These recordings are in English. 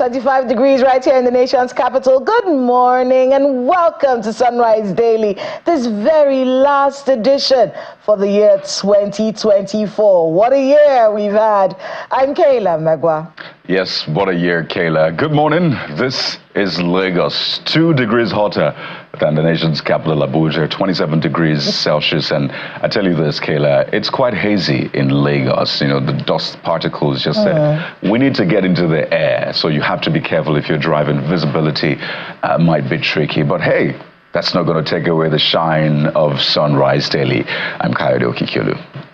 25 degrees right here in the nation's capital. Good morning and welcome to Sunrise Daily, this very last edition for the year 2024. What a year we've had. I'm Kayla Megwa. Yes, what a year, Kayla. Good morning. This is Lagos, 2 degrees hotter than the nation's capital, Abuja, 27 degrees Celsius. And I tell you this, Kayla, it's quite hazy in Lagos. You know, the dust particles just said, we need to get into the air. So you have to be careful if you're driving. Visibility might be tricky. But hey, that's not going to take away the shine of Sunrise Daily. I'm Kayode Okikiolu.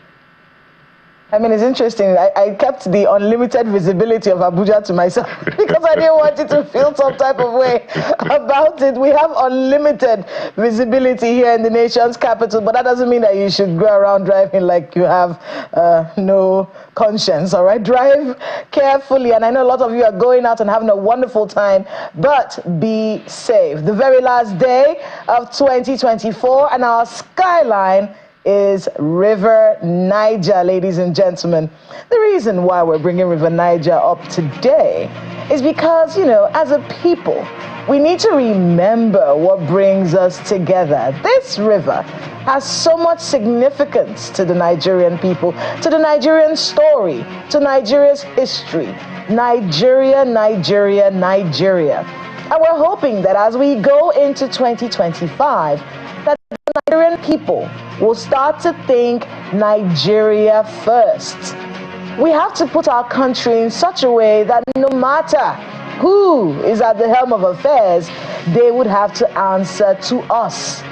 I mean, it's interesting. I kept the unlimited visibility of Abuja to myself because I didn't want it to feel some type of way about it. We have unlimited visibility here in the nation's capital, but that doesn't mean that you should go around driving like you have no conscience, all right? Drive carefully, and I know a lot of you are going out and having a wonderful time, but be safe. The very last day of 2024, and our skyline is River Niger, ladies and gentlemen. The reason why we're bringing River Niger up today is because, you know, as a people, we need to remember what brings us together. This river has so much significance to the Nigerian people, to the Nigerian story, to Nigeria's history. Nigeria, Nigeria, Nigeria. And we're hoping that as we go into 2025, that the Nigerian people will start to think Nigeria first. We have to put our country in such a way that no matter who is at the helm of affairs, they would have to answer to us.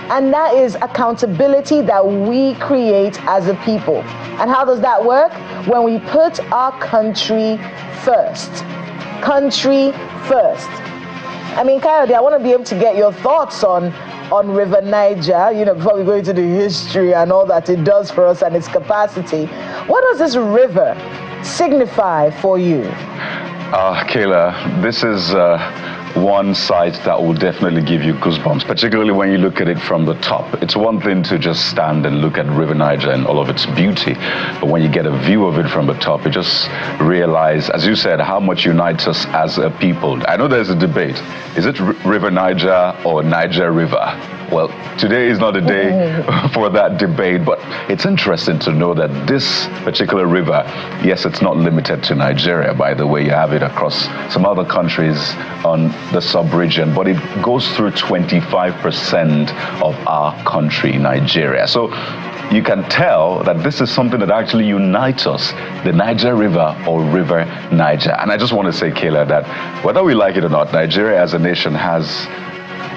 And that is accountability that we create as a people. And how does that work? When we put our country first. Country first. I mean, Kayode, I want to be able to get your thoughts on River Niger, you know, before we go into the history and all that it does for us and its capacity. What does this river signify for you? Kayla, this is one sight that will definitely give you goosebumps, particularly when you look at it from the top. It's one thing to just stand and look at River Niger and all of its beauty, but when you get a view of it from the top, you just realize, as you said, how much unites us as a people. I know there's a debate. Is it River Niger or Niger River? Well, today is not a day for that debate, but it's interesting to know that this particular river, yes, it's not limited to Nigeria, by the way. You have it across some other countries on the sub-region, but it goes through 25% of our country, Nigeria. So you can tell that this is something that actually unites us, the Niger River or River Niger. And I just want to say, Kayla, that whether we like it or not, Nigeria as a nation has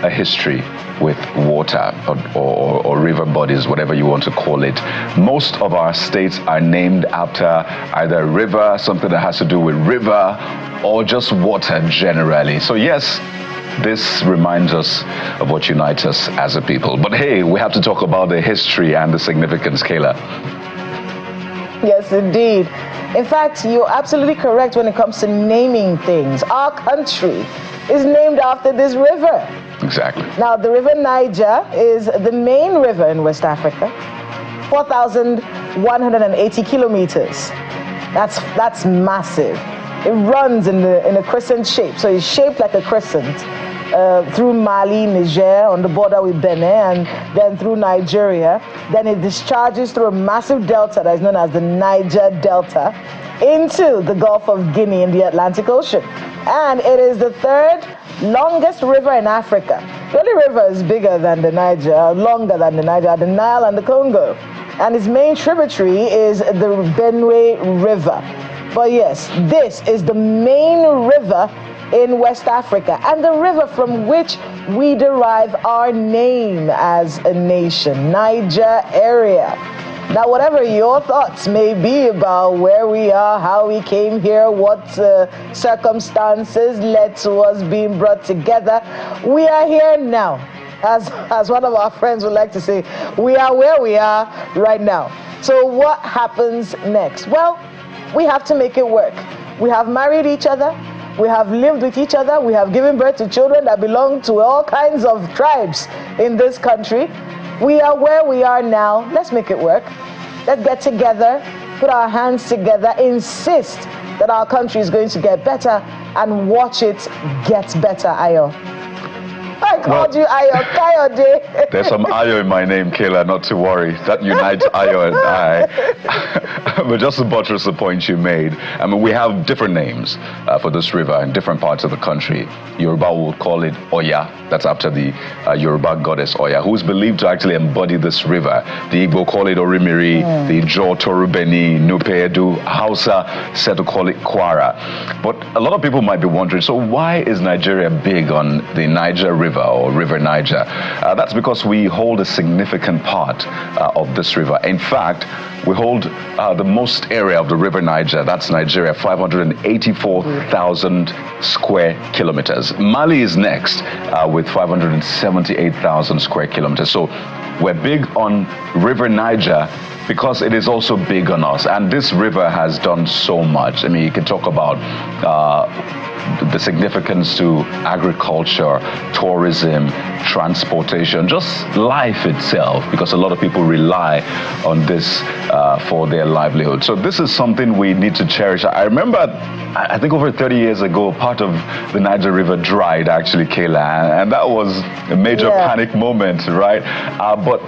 a history with water or river bodies, whatever you want to call it. Most of our states are named after either a river, something that has to do with river, or just water generally. So yes, this reminds us of what unites us as a people. But hey, we have to talk about the history and the significance, Kayla. Yes, indeed. In fact, you're absolutely correct when it comes to naming things. Our country is named after this river. Exactly. Now, the River Niger is the main river in West Africa, 4,180 kilometers. That's massive. It runs in a crescent shape, so it's shaped like a crescent through Mali, Niger, on the border with Benin, and then through Nigeria. Then it discharges through a massive delta that is known as the Niger Delta into the Gulf of Guinea in the Atlantic Ocean. And it is the third longest river in Africa. The only river is bigger than the Niger, longer than the Niger, the Nile and the Congo. And its main tributary is the Benue River. But yes, this is the main river in West Africa and the river from which we derive our name as a nation, Niger area. Now, whatever your thoughts may be about where we are, how we came here, what circumstances led to us being brought together, we are here now. As one of our friends would like to say, we are where we are right now. So what happens next? Well, we have to make it work. We have married each other. We have lived with each other. We have given birth to children that belong to all kinds of tribes in this country. We are where we are now. Let's make it work. Let's get together, put our hands together, insist that our country is going to get better, and watch it get better, Ayo? I called you Ayo, Kayode. There's some Ayo in my name, Kayla, not to worry. That unites Ayo and I. But just to buttress the point you made, I mean, we have different names for this river in different parts of the country. Yoruba will call it Oya. That's after the Yoruba goddess Oya, who's believed to actually embody this river. The Igbo call it Orimiri, the Ijaw, Torubeni, Nupe-Edu, Hausa said to call it Kwara. But a lot of people might be wondering, so why is Nigeria big on the Niger River or River Niger? That's because we hold a significant part of this river. In fact, we hold the most area of the River Niger. That's Nigeria, 584,000 square kilometers. Mali is next with 578,000 square kilometers. So we're big on River Niger because it is also big on us. And this river has done so much. I mean, you can talk about the significance to agriculture, tourism, transportation, just life itself, because a lot of people rely on this for their livelihood. So this is something we need to cherish. I remember, I think over 30 years ago, part of the Niger River dried, actually, Kayla, and that was a major panic moment, right? But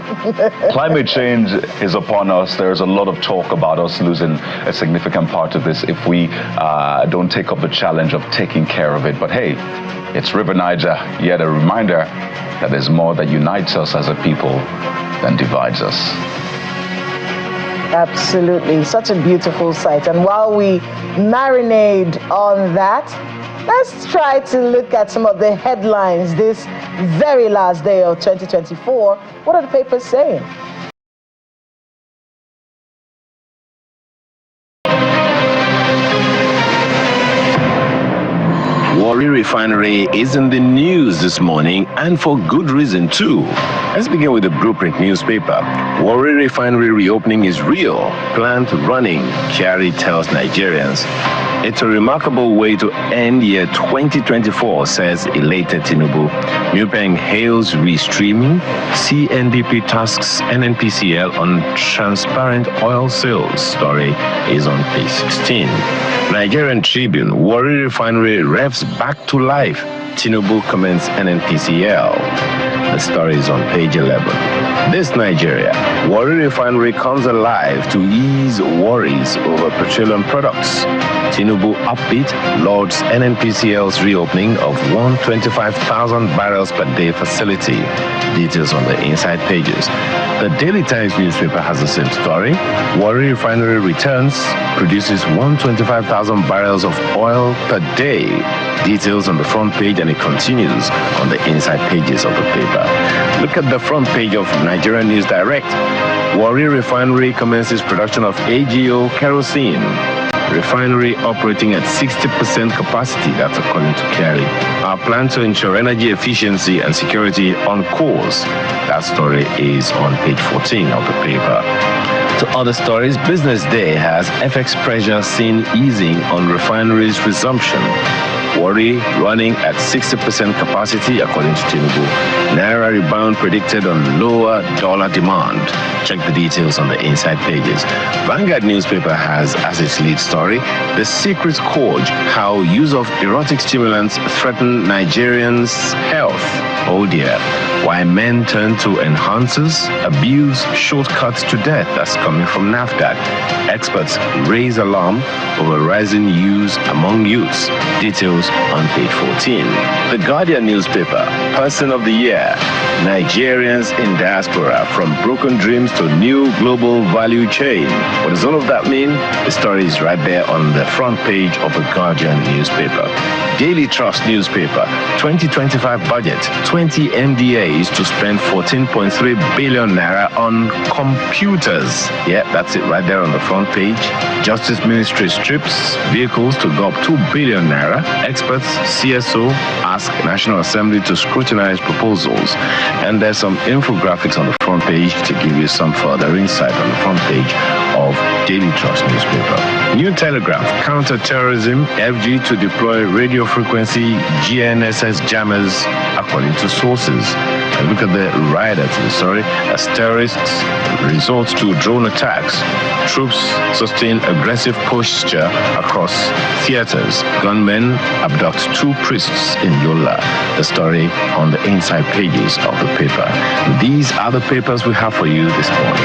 climate change is upon us. There's a lot of talk about us losing a significant part of this if we don't take up the challenge of taking care of it. But hey, it's River Niger, yet a reminder that there's more that unites us as a people than divides us. Absolutely, such a beautiful sight. And while we marinate on that, let's try to look at some of the headlines this very last day of 2024. What are the papers saying? Warri Refinery is in the news this morning, and for good reason too. Let's begin with the Blueprint newspaper. Warri Refinery reopening is real. Plant running, Kyari tells Nigerians. It's a remarkable way to end year 2024, says elated Tinubu. Newpeng hails restreaming. CNDP tasks NNPCL on transparent oil sales. Story is on page 16. Nigerian Tribune, Warri Refinery revs back to life. Tinubu comments NNPCL. The story is on page 11. This Nigeria, Warri Refinery comes alive to ease worries over petroleum products. Tinubu upbeat lauds NNPCL's reopening of 125,000 barrels per day facility. Details on the inside pages. The Daily Times newspaper has the same story. Warri Refinery returns, produces 125,000 barrels of oil per day. Details on the front page, and it continues on the inside pages of the paper. Look at the front page of Nigerian News Direct. Warri Refinery commences production of AGO kerosene. Refinery operating at 60% capacity, that's according to Kyari. Our plan to ensure energy efficiency and security on course. That story is on page 14 of the paper. To other stories, Business Day has FX pressure seen easing on refineries resumption. Warri running at 60% capacity, according to Tinubu. Naira rebound predicted on lower dollar demand. Check the details on the inside pages. Vanguard newspaper has as its lead story, The Secret Scourge, how use of erotic stimulants threaten Nigerians' health. Oh dear. Why men turn to enhancers, abuse shortcuts to death. That's coming from NAFDAC. Experts raise alarm over rising use among youths. Details on page 14. The Guardian newspaper, Person of the Year, Nigerians in diaspora, from broken dreams to new global value chain. What does all of that mean? The story is right there on the front page of the Guardian newspaper. Daily Trust newspaper, 2025 budget, 20 MDAs to spend 14.3 billion naira on computers. Yeah, that's it right there on the front page. Justice Ministry strips vehicles to go up 2 billion naira. Experts, CSO, ask National Assembly to scrutinize proposals. And there's some infographics on the front page to give you some further insight on the front page of Daily Trust newspaper. New Telegraph, counter-terrorism, FG to deploy radio frequency GNSS jammers, according to sources. Look at the rider to the story. As terrorists resort to drone attacks, troops sustain aggressive posture across theaters. Gunmen abduct 2 priests in Yola. The story on the inside pages of the paper. These are the papers we have for you this morning.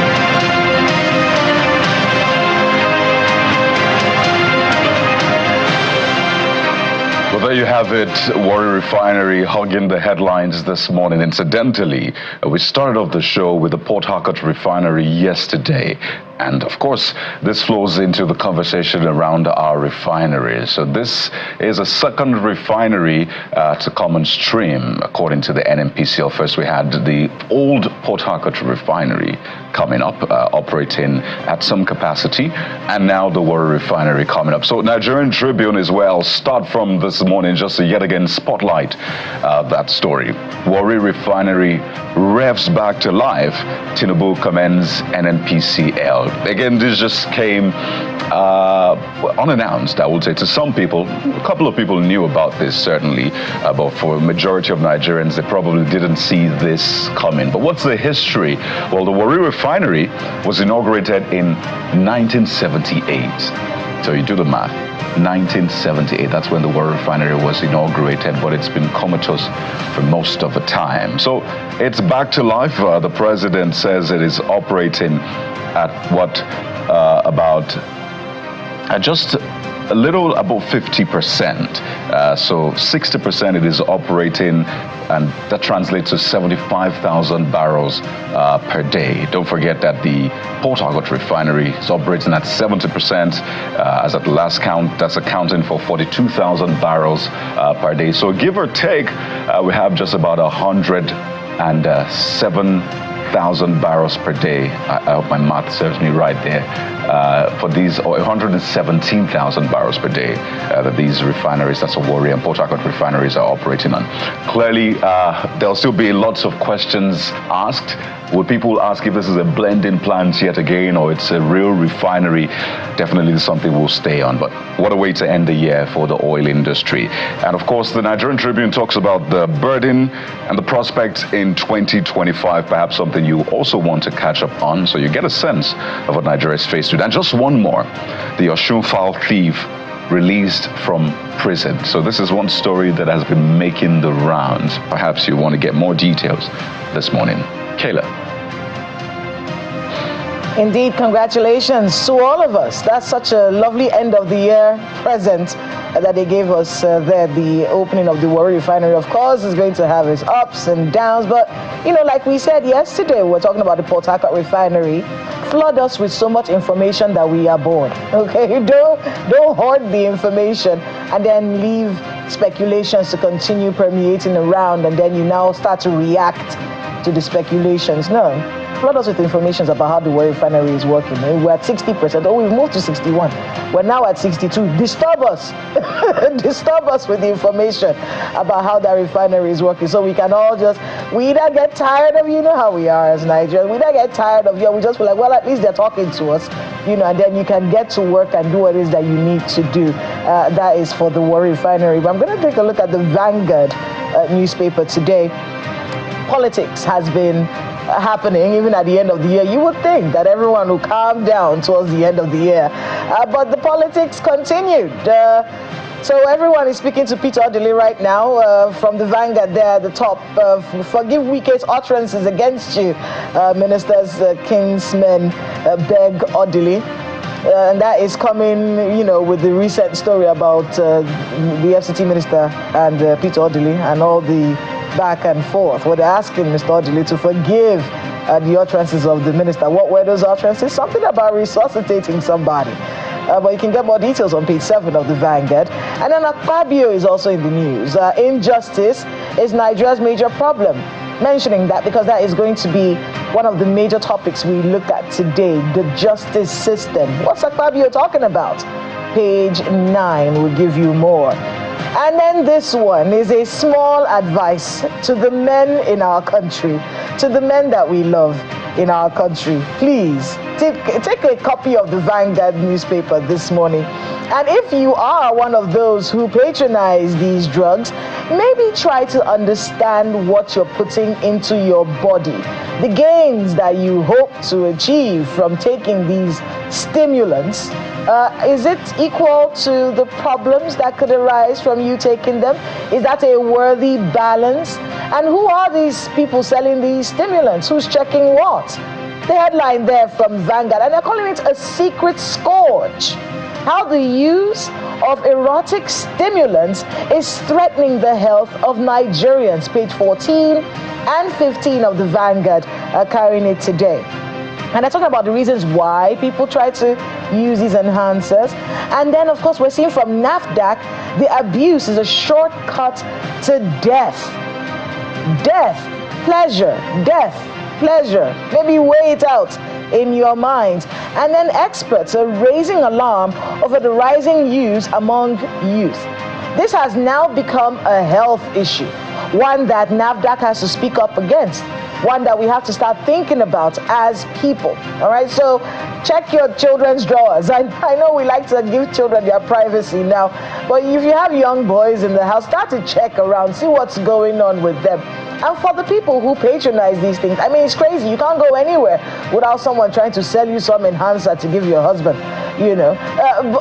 Well, there you have it. Warri Refinery hugging the headlines this morning. Incidentally, we started off the show with the Port Harcourt Refinery yesterday. And of course, this flows into the conversation around our refineries. So this is a second refinery to come on stream, according to the NNPCL. First, we had the old Port Harcourt Refinery coming up, operating at some capacity, and now the Warri Refinery coming up. So Nigerian Tribune as well, start from this morning just to yet again spotlight that story. Warri Refinery revs back to life. Tinubu commends NNPCL. Again, this just came unannounced, I would say. To some people, a couple of people knew about this, certainly, but for a majority of Nigerians, they probably didn't see this coming. But what's the history? Well, the Warri Refinery was inaugurated in 1978. So you do the math. 1978, that's when the Warri Refinery was inaugurated, but it's been comatose for most of the time. So it's back to life. The president says it is operating at what, just a little above 50%. So 60% it is operating, and that translates to 75,000 barrels per day. Don't forget that the Port Harcourt Refinery is operating at 70%. As at the last count, that's accounting for 42,000 barrels per day. So give or take, we have just about 107,000 barrels per day. I hope my math serves me right there. For these, or 117,000 barrels per day that these refineries, that's Warri and Port Harcourt refineries, are operating on. Clearly, there'll still be lots of questions asked. Will people ask if this is a blending plant yet again, or it's a real refinery? Definitely something we'll stay on. But what a way to end the year for the oil industry. And of course, the Nigerian Tribune talks about the burden and the prospects in 2025, perhaps something you also want to catch up on, so you get a sense of what Nigeria is faced with. And just one more, the Osun fowl thief released from prison. So this is one story that has been making the rounds. Perhaps you want to get more details this morning. Kayla. Indeed, congratulations to all of us. That's such a lovely end of the year present that they gave us there. The opening of the Warri Refinery, of course, is going to have its ups and downs. But, you know, like we said yesterday, we're talking about the Port Harcourt Refinery. Flood us with so much information that we are bored. Okay, don't hoard the information and then leave speculations to continue permeating around, and then you now start to react to the speculations. No. Flood us with information about how the Warri Refinery is working. We're at 60%. Oh, we've moved to 61. We're now at 62. Disturb us. Disturb us with the information about how that refinery is working, so we can all we either get tired of, you know how we are as Nigerians, we either get tired of you, we just feel like, well, at least they're talking to us, you know, and then you can get to work and do what it is that you need to do. That is for the Warri Refinery. But I'm going to take a look at the Vanguard newspaper today. Politics has been happening even at the end of the year. You would think that everyone will calm down towards the end of the year, but the politics continued. So everyone is speaking to Peter Odili right now from the Vanguard there at the top. Forgive Wike's utterances against you, ministers, kinsmen, beg Odili. And that is coming, you know, with the recent story about the FCT minister and Peter Odili and all the back and forth. Well, they're asking Mr. Odili to forgive the utterances of the minister. What were those utterances? Something about resuscitating somebody. But you can get more details on page 7 of the Vanguard. And then Akpabio is also in the news. Injustice is Nigeria's major problem. Mentioning that because that is going to be one of the major topics we look at today, the justice system. What's Akpabio talking about? Page 9 will give you more. And then this one is a small advice to the men in our country, to the men that we love in our country. Please take a copy of the Vanguard newspaper this morning And if you are one of those who patronize these drugs, maybe try to understand what you're putting into your body. The gains that you hope to achieve from taking these stimulants, is it equal to the problems that could arise from you taking them? Is that a worthy balance? And who are these people selling these stimulants? Who's checking what? The headline there from Vanguard, and they're calling it a secret scourge. How the use of erotic stimulants is threatening the health of Nigerians. Page 14 and 15 of the Vanguard are carrying it today. And they're talking about the reasons why people try to use these enhancers. And then, of course, we're seeing from NAFDAC, the abuse is a shortcut to death. Death, pleasure, death, pleasure. Maybe weigh it out in your mind. And then experts are raising alarm over the rising use among youth. This has now become a health issue, one that NAFDAC has to speak up against, one that we have to start thinking about as people. All right, so check your children's drawers. I know we like to give children their privacy now, but if you have young boys in the house, start to check around, see what's going on with them. And for the people who patronize these things, I mean, it's crazy. You can't go anywhere without someone trying to sell you some enhancer to give your husband, you know.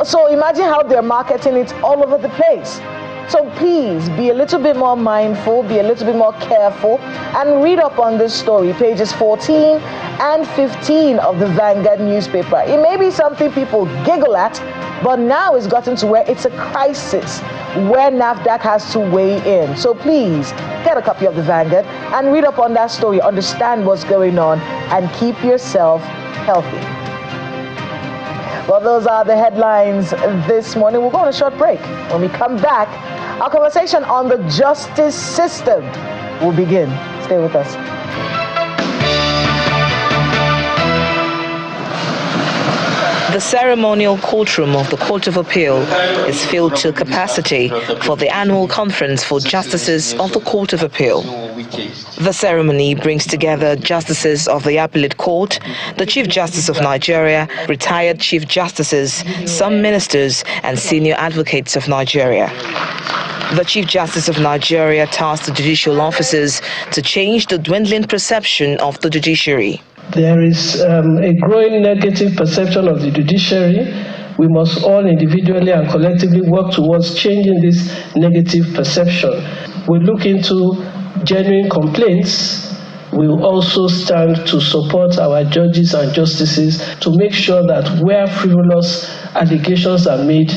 So imagine how they're marketing it all over the place. So please be a little bit more mindful, be a little bit more careful, and read up on this story, pages 14 and 15 of the Vanguard newspaper. It may be something people giggle at, but now it's gotten to where it's a crisis, where NAFDAC has to weigh in. So please, get a copy of the Vanguard and read up on that story, understand what's going on, and keep yourself healthy. Well, those are the headlines this morning. We'll go on a short break. When we come back, our conversation on the justice system will begin. Stay with us. The ceremonial courtroom of the Court of Appeal is filled to capacity for the annual conference for justices of the Court of Appeal. The ceremony brings together justices of the Appellate Court, the Chief Justice of Nigeria, retired Chief Justices, some ministers, and senior advocates of Nigeria. The Chief Justice of Nigeria tasked the judicial officers to change the dwindling perception of the judiciary. There is a growing negative perception of the judiciary. We must all individually and collectively work towards changing this negative perception. We look into genuine complaints. We will also stand to support our judges and justices to make sure that where frivolous allegations are made,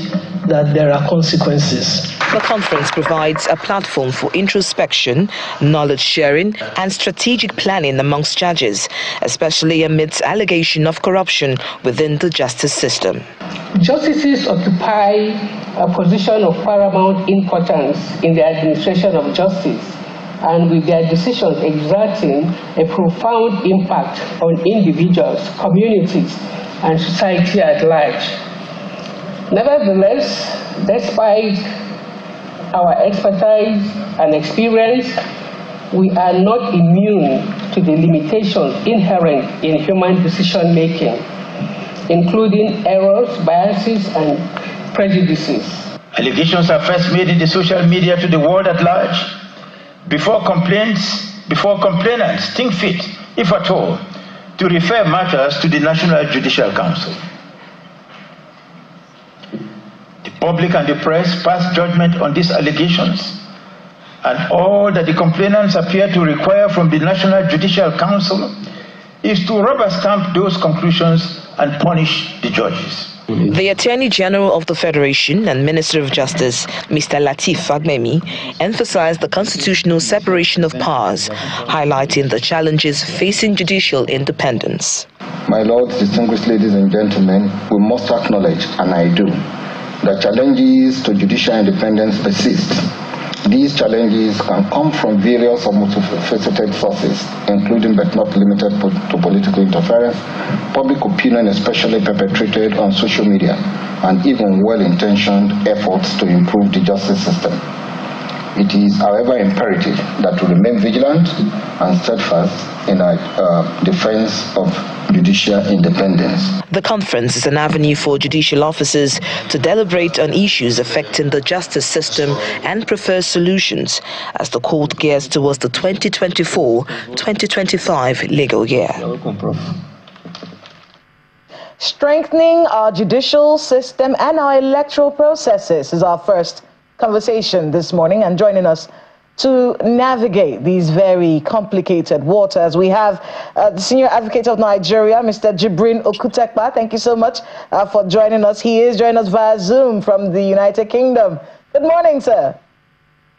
that there are consequences. The conference provides a platform for introspection, knowledge sharing, and strategic planning amongst judges, especially amidst allegation of corruption within the justice system. Justices occupy a position of paramount importance in the administration of justice, and with their decisions exerting a profound impact on individuals, communities, and society at large. Nevertheless, despite our expertise and experience, we are not immune to the limitations inherent in human decision-making, including errors, biases, and prejudices. Allegations are first made in the social media to the world at large, before complainants think fit, if at all, to refer matters to the National Judicial Council. The public and the press pass judgment on these allegations, and all that the complainants appear to require from the National Judicial Council is to rubber stamp those conclusions and punish the judges. The Attorney General of the Federation and Minister of Justice, Mr. Lateef Fagbemi, emphasized the constitutional separation of powers, highlighting the challenges facing judicial independence. My lords, distinguished ladies and gentlemen, we must acknowledge, and I do, that challenges to judicial independence persist. These challenges can come from various or multifaceted sources, including but not limited to political interference, public opinion especially perpetrated on social media, and even well-intentioned efforts to improve the justice system. It is, however, imperative that we remain vigilant and steadfast in our defense of judicial independence. The conference is an avenue for judicial officers to deliberate on issues affecting the justice system and prefer solutions as the court gears towards the 2024-2025 legal year. Strengthening our judicial system and our electoral processes is our first conversation this morning, and joining us to navigate these very complicated waters, we have the Senior Advocate of Nigeria, Mr. Jibrin Okutekpa. Thank you so much for joining us. He is joining us via Zoom from the United Kingdom. Good morning, sir.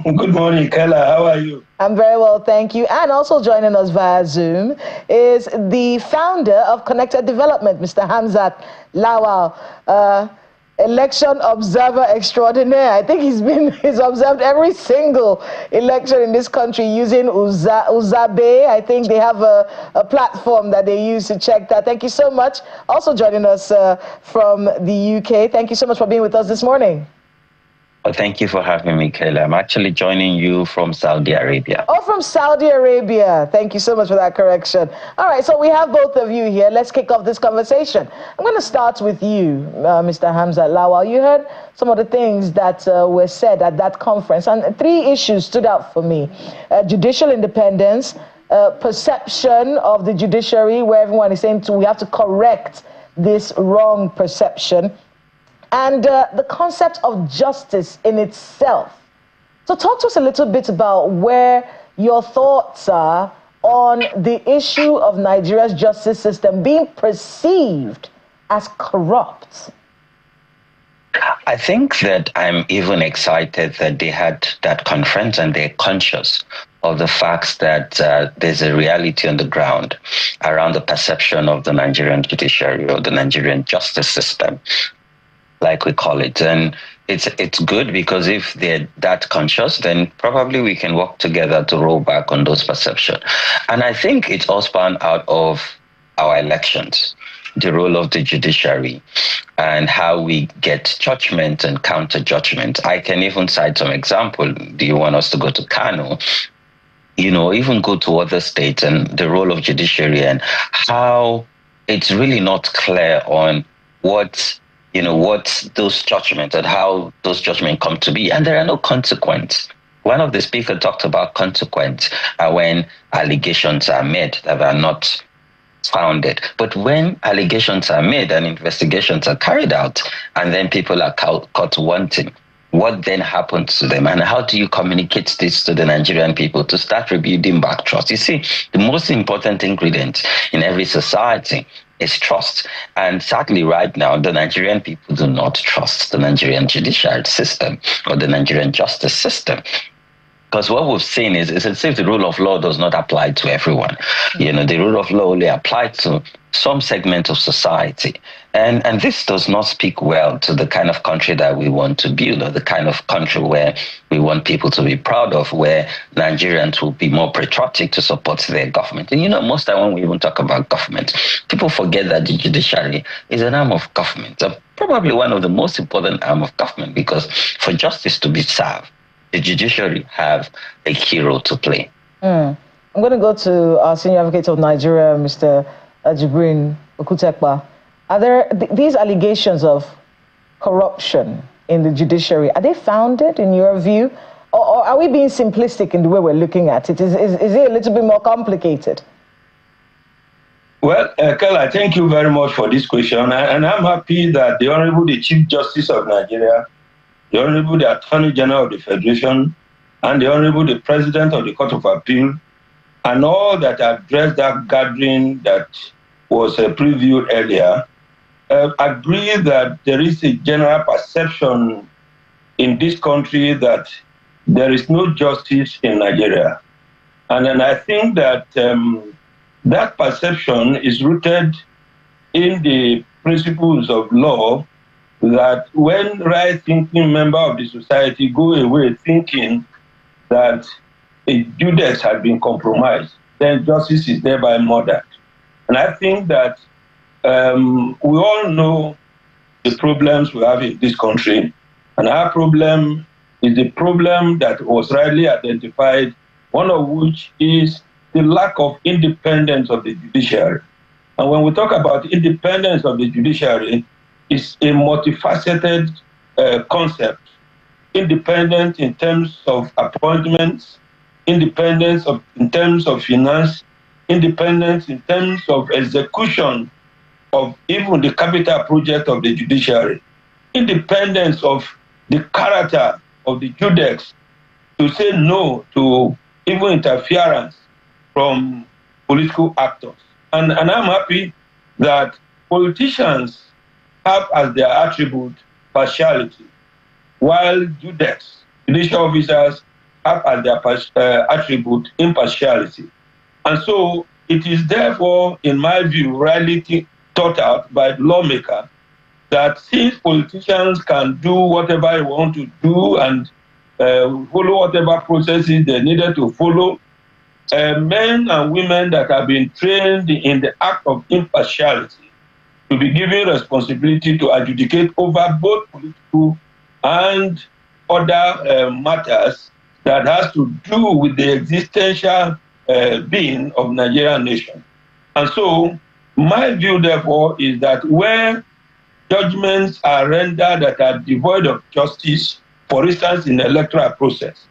Good morning, Kela. How are you? I'm very well, thank you. And also joining us via Zoom is the founder of Connected Development, Mr. Hamzat Lawal. Election observer extraordinaire. I think he's observed every single election in this country using Uzabe. I think they have a platform that they use to check that. Thank you so much. Also joining us from the UK. Thank you so much for being with us this morning. Well, thank you for having me, Kayla. I'm actually joining you from Saudi Arabia. Oh, from Saudi Arabia. Thank you so much for that correction. All right, so we have both of you here. Let's kick off this conversation. I'm going to start with you, Mr. Hamzat Lawal. You heard some of the things that were said at that conference, and three issues stood out for me. Judicial independence, perception of the judiciary, where everyone is saying we have to correct this wrong perception, and the concept of justice in itself. So talk to us a little bit about where your thoughts are on the issue of Nigeria's justice system being perceived as corrupt. I think that I'm even excited that they had that conference and they're conscious of the facts that there's a reality on the ground around the perception of the Nigerian judiciary or the Nigerian justice system, like we call it. And it's good because if they're that conscious, then probably we can work together to roll back on those perceptions. And I think it's all spun out of our elections, the role of the judiciary and how we get judgment and counter judgment. I can even cite some example. Do you want us to go to Kano? Even go to other states and the role of judiciary and how it's really not clear on what those judgments and how those judgments come to be. And there are no consequences. One of the speakers talked about consequence when allegations are made that are not founded. But when allegations are made and investigations are carried out, and then people are caught wanting, what then happens to them? And how do you communicate this to the Nigerian people to start rebuilding back trust? You see, the most important ingredient in every society is trust. And sadly, right now, the Nigerian people do not trust the Nigerian judicial system or the Nigerian justice system. Because what we've seen is as if the rule of law does not apply to everyone. The rule of law only applies to some segment of society. And this does not speak well to the kind of country that we want to build, or the kind of country where we want people to be proud of, where Nigerians will be more patriotic to support their government. And most of the time when we even talk about government, people forget that the judiciary is an arm of government, probably one of the most important arm of government, because for justice to be served, the judiciary have a key role to play. I'm going to go to our Senior Advocate of Nigeria, Mr. Jibrin Okutekpa. Are there these allegations of corruption in the judiciary, are they founded in your view? Or are we being simplistic in the way we're looking at it? Is it a little bit more complicated? Well, Kela, thank you very much for this question. And I'm happy that the Honorable the Chief Justice of Nigeria, the Honorable the Attorney General of the Federation, and the Honorable the President of the Court of Appeal, and all that addressed that gathering that was previewed earlier, agree that there is a general perception in this country that there is no justice in Nigeria. And then I think that that perception is rooted in the principles of law, that when right-thinking members of the society go away thinking that a judice has been compromised, then justice is thereby murdered. And I think that we all know the problems we have in this country, and our problem is the problem that was rightly identified, one of which is the lack of independence of the judiciary. And when we talk about independence of the judiciary, it's a multifaceted concept. Independent in terms of appointments, independence in terms of finance, independence in terms of execution of even the capital project of the judiciary, independence of the character of the judex to say no to even interference from political actors. And I'm happy that politicians have as their attribute partiality, while judex, judicial officers, have as their attribute impartiality. And so it is therefore, in my view, rightly thought out by the lawmaker that since politicians can do whatever they want to do and follow whatever processes they needed to follow, men and women that have been trained in the act of impartiality to be given responsibility to adjudicate over both political and other matters that has to do with the existential being of Nigerian nation. And so my view, therefore, is that where judgments are rendered that are devoid of justice, for instance, in the electoral process,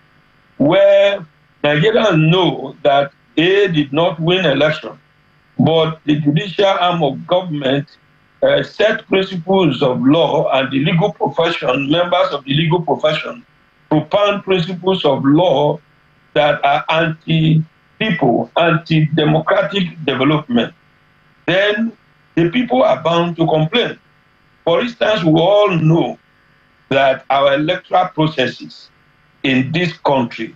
where Nigerians know that they did not win election, but the judicial arm of government set principles of law and the legal profession, members of the legal profession, propound principles of law that are anti-people, anti-democratic development, then the people are bound to complain. For instance, we all know that our electoral processes in this country,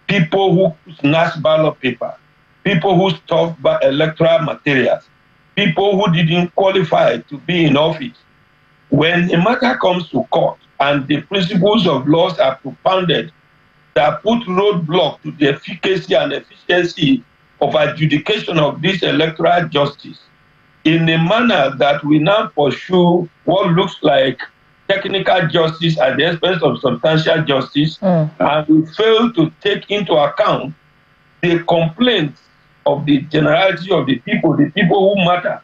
people who snatch ballot paper, people who stuff electoral materials, people who didn't qualify to be in office, when a matter comes to court and the principles of laws are propounded that put roadblock to the efficacy and efficiency of adjudication of this electoral justice, in a manner that we now pursue what looks like technical justice at the expense of substantial justice, and we fail to take into account the complaints of the generality of the people who matter.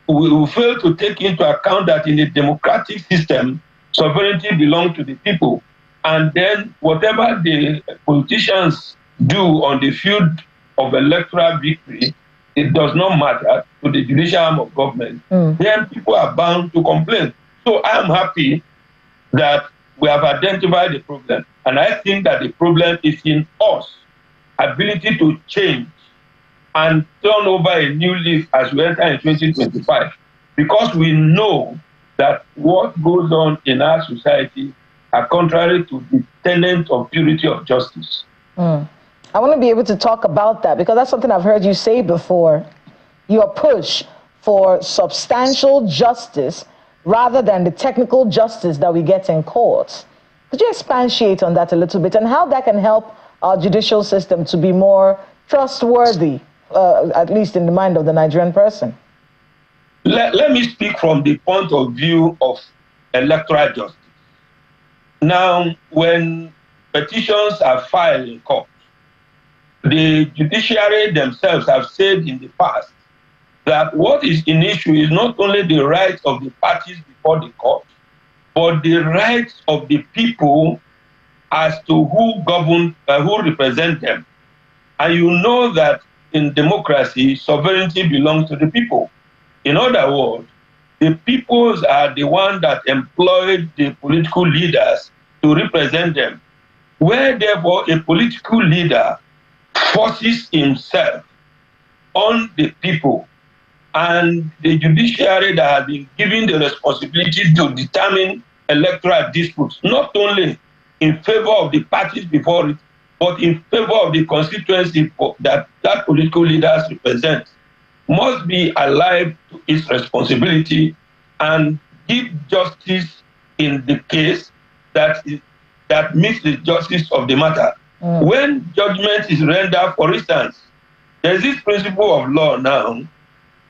We fail to take into account that in a democratic system, sovereignty belongs to the people. And then whatever the politicians do on the field of electoral victory, it does not matter to the judicial arm of government. Then people are bound to complain. So I am happy that we have identified the problem. And I think that the problem is in us, ability to change and turn over a new leaf as we enter in 2025. Because we know that what goes on in our society are contrary to the tenet of purity of justice. I want to be able to talk about that because that's something I've heard you say before. Your push for substantial justice rather than the technical justice that we get in courts. Could you expatiate on that a little bit and how that can help our judicial system to be more trustworthy, at least in the mind of the Nigerian person? Let me speak from the point of view of electoral justice. Now, when petitions are filed in court, the judiciary themselves have said in the past that what is in issue is not only the rights of the parties before the court, but the rights of the people as to who govern, who represent them. And you know that in democracy, sovereignty belongs to the people. In other words, the peoples are the ones that employed the political leaders to represent them. Where therefore a political leader forces himself on the people, and the judiciary that has been given the responsibility to determine electoral disputes, not only in favor of the parties before it, but in favor of the constituency that political leaders represent, must be alive to its responsibility and give justice in the case that meets the justice of the matter. When judgment is rendered, for instance, there's this principle of law now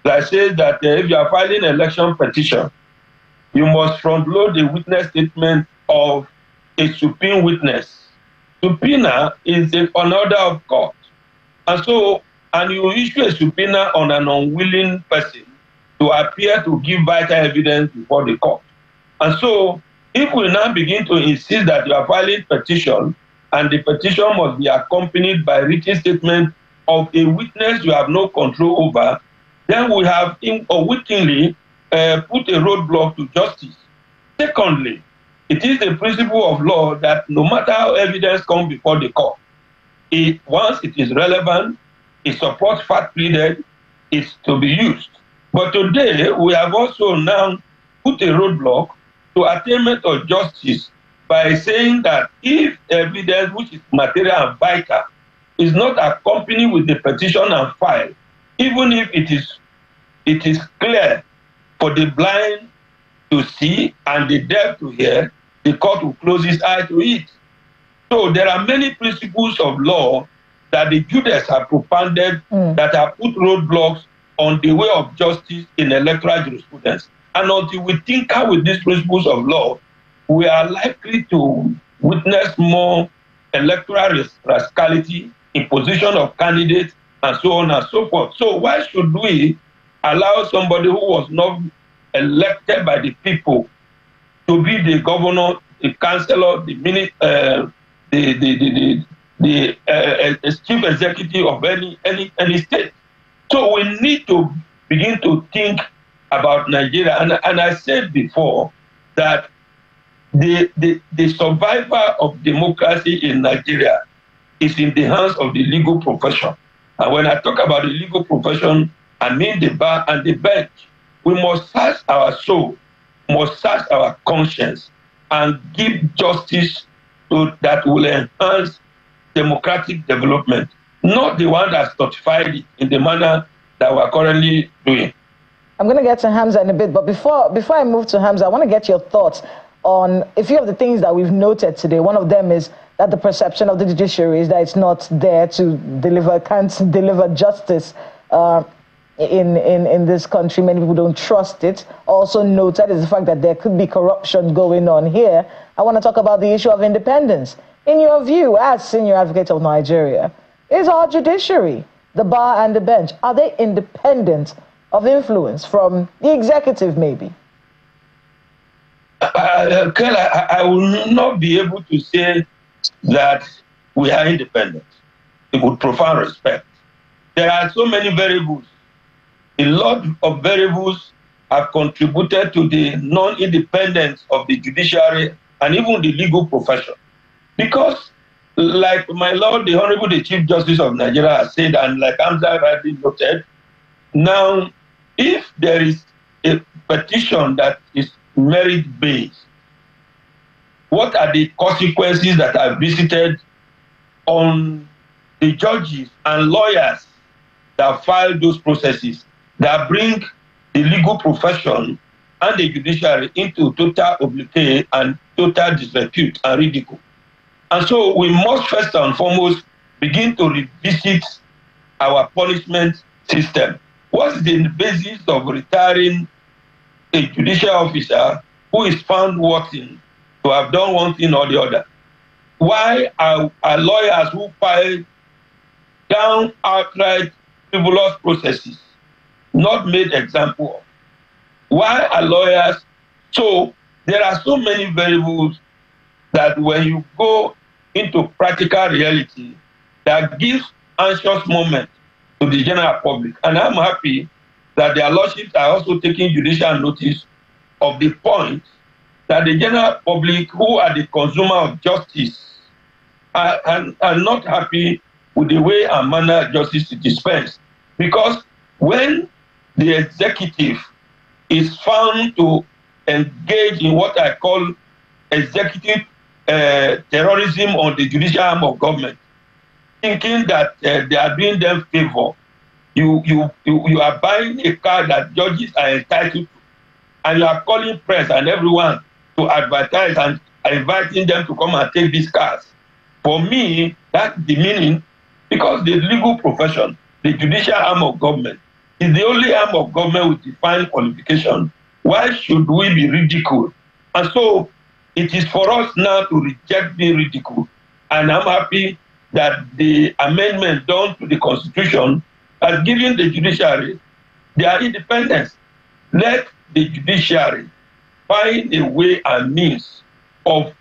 that says that if you are filing an election petition, you must front load the witness statement of a supreme witness. Subpoena is an order of court. And you issue a subpoena on an unwilling person to appear to give vital evidence before the court. And so, if we now begin to insist that you are filing petition, and the petition must be accompanied by written statement of a witness you have no control over, then we have unwittingly put a roadblock to justice. Secondly, it is the principle of law that no matter how evidence comes before the court, once it is relevant, it supports fact pleaded, it's to be used. But today, we have also now put a roadblock to attainment of justice by saying that if evidence which is material and vital is not accompanied with the petition and file, even if it is clear for the blind to see and the deaf to hear, the court will close its eye to it. So there are many principles of law that the judges have propounded that have put roadblocks on the way of justice in electoral jurisprudence. And until we tinker with these principles of law, we are likely to witness more electoral rascality, imposition of candidates, and so on and so forth. So why should we allow somebody who was not elected by the people to be the governor, the councillor, the chief executive of any state? So we need to begin to think about Nigeria. And I said before that the survival of democracy in Nigeria is in the hands of the legal profession. And when I talk about the legal profession, I mean the bar and the bench. We must search our soul, must search our conscience, and give justice that will enhance democratic development, not the one that's notified in the manner that we're currently doing. I'm going to get to Hamza in a bit, but before I move to Hamza, I want to get your thoughts on a few of the things that we've noted today. One of them is that the perception of the judiciary is that it's not there to can't deliver justice in this country. Many people don't trust it. Also noted is the fact that there could be corruption going on here. I want to talk about the issue of independence. In your view, as senior advocate of Nigeria, is our judiciary, the bar and the bench, are they independent of influence from the executive, maybe? I will not be able to say that we are independent. It would profound respect. There are so many variables. A lot of variables have contributed to the non-independence of the judiciary and even the legal profession. Because, like my Lord, the Honorable the Chief Justice of Nigeria has said, and like Hamza rightly noted, now, if there is a petition that is merit-based, what are the consequences that are visited on the judges and lawyers that file those processes, that bring the legal profession and the judiciary into total obliquity and total disrepute and ridicule? And so we must first and foremost begin to revisit our punishment system. What's the basis of retiring a judicial officer who is found wanting to have done one thing or the other? Why are lawyers who file down outright frivolous processes not made example of? Why are lawyers? So there are so many variables that when you go into practical reality, that gives anxious moment to the general public. And I'm happy that their lordships are also taking judicial notice of the point that the general public, who are the consumer of justice, are not happy with the way and manner justice is dispensed. Because when the executive is found to engage in what I call executive terrorism on the judicial arm of government, thinking that they are doing them favor, you are buying a car that judges are entitled to, and you are calling press and everyone to advertise and inviting them to come and take these cars. For me, that's demeaning, because the legal profession, the judicial arm of government, is the only arm of government with defined qualification. Why should we be ridiculed? And so it is for us now to reject the ridicule. And I'm happy that the amendment done to the Constitution has given the judiciary their independence. Let the judiciary find a way and means of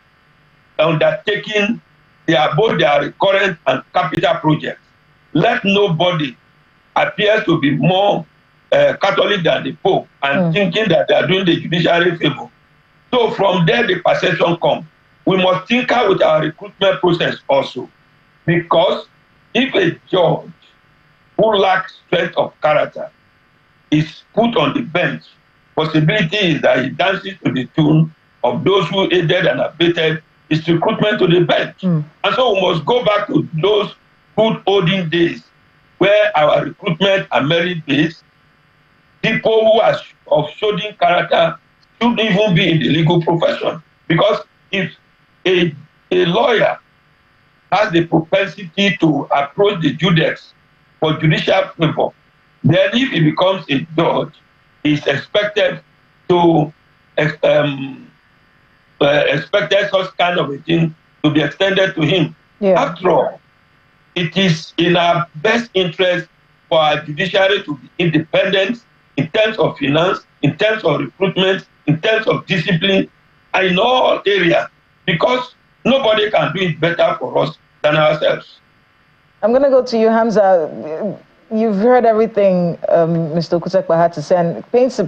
undertaking both their recurrent and capital projects. Let nobody appear to be more Catholic than the Pope and thinking that they are doing the judiciary favor. So from there the perception comes. We must tinker with our recruitment process also, because if a judge who lacks strength of character is put on the bench, possibility is that he dances to the tune of those who aided and abetted his recruitment to the bench. And so we must go back to those good olden days where our recruitment are merit-based. People who are of showing character should even be in the legal profession. Because if a lawyer has the propensity to approach the judex for judicial favor, then if he becomes a judge, he's expected to expected such kind of a thing to be extended to him. After all, it is in our best interest for our judiciary to be independent in terms of finance, in terms of recruitment, in terms of discipline, and in all areas, because nobody can do it better for us than ourselves. I'm going to go to you, Hamza. You've heard everything Mr. Okusekpa had to say, and it paints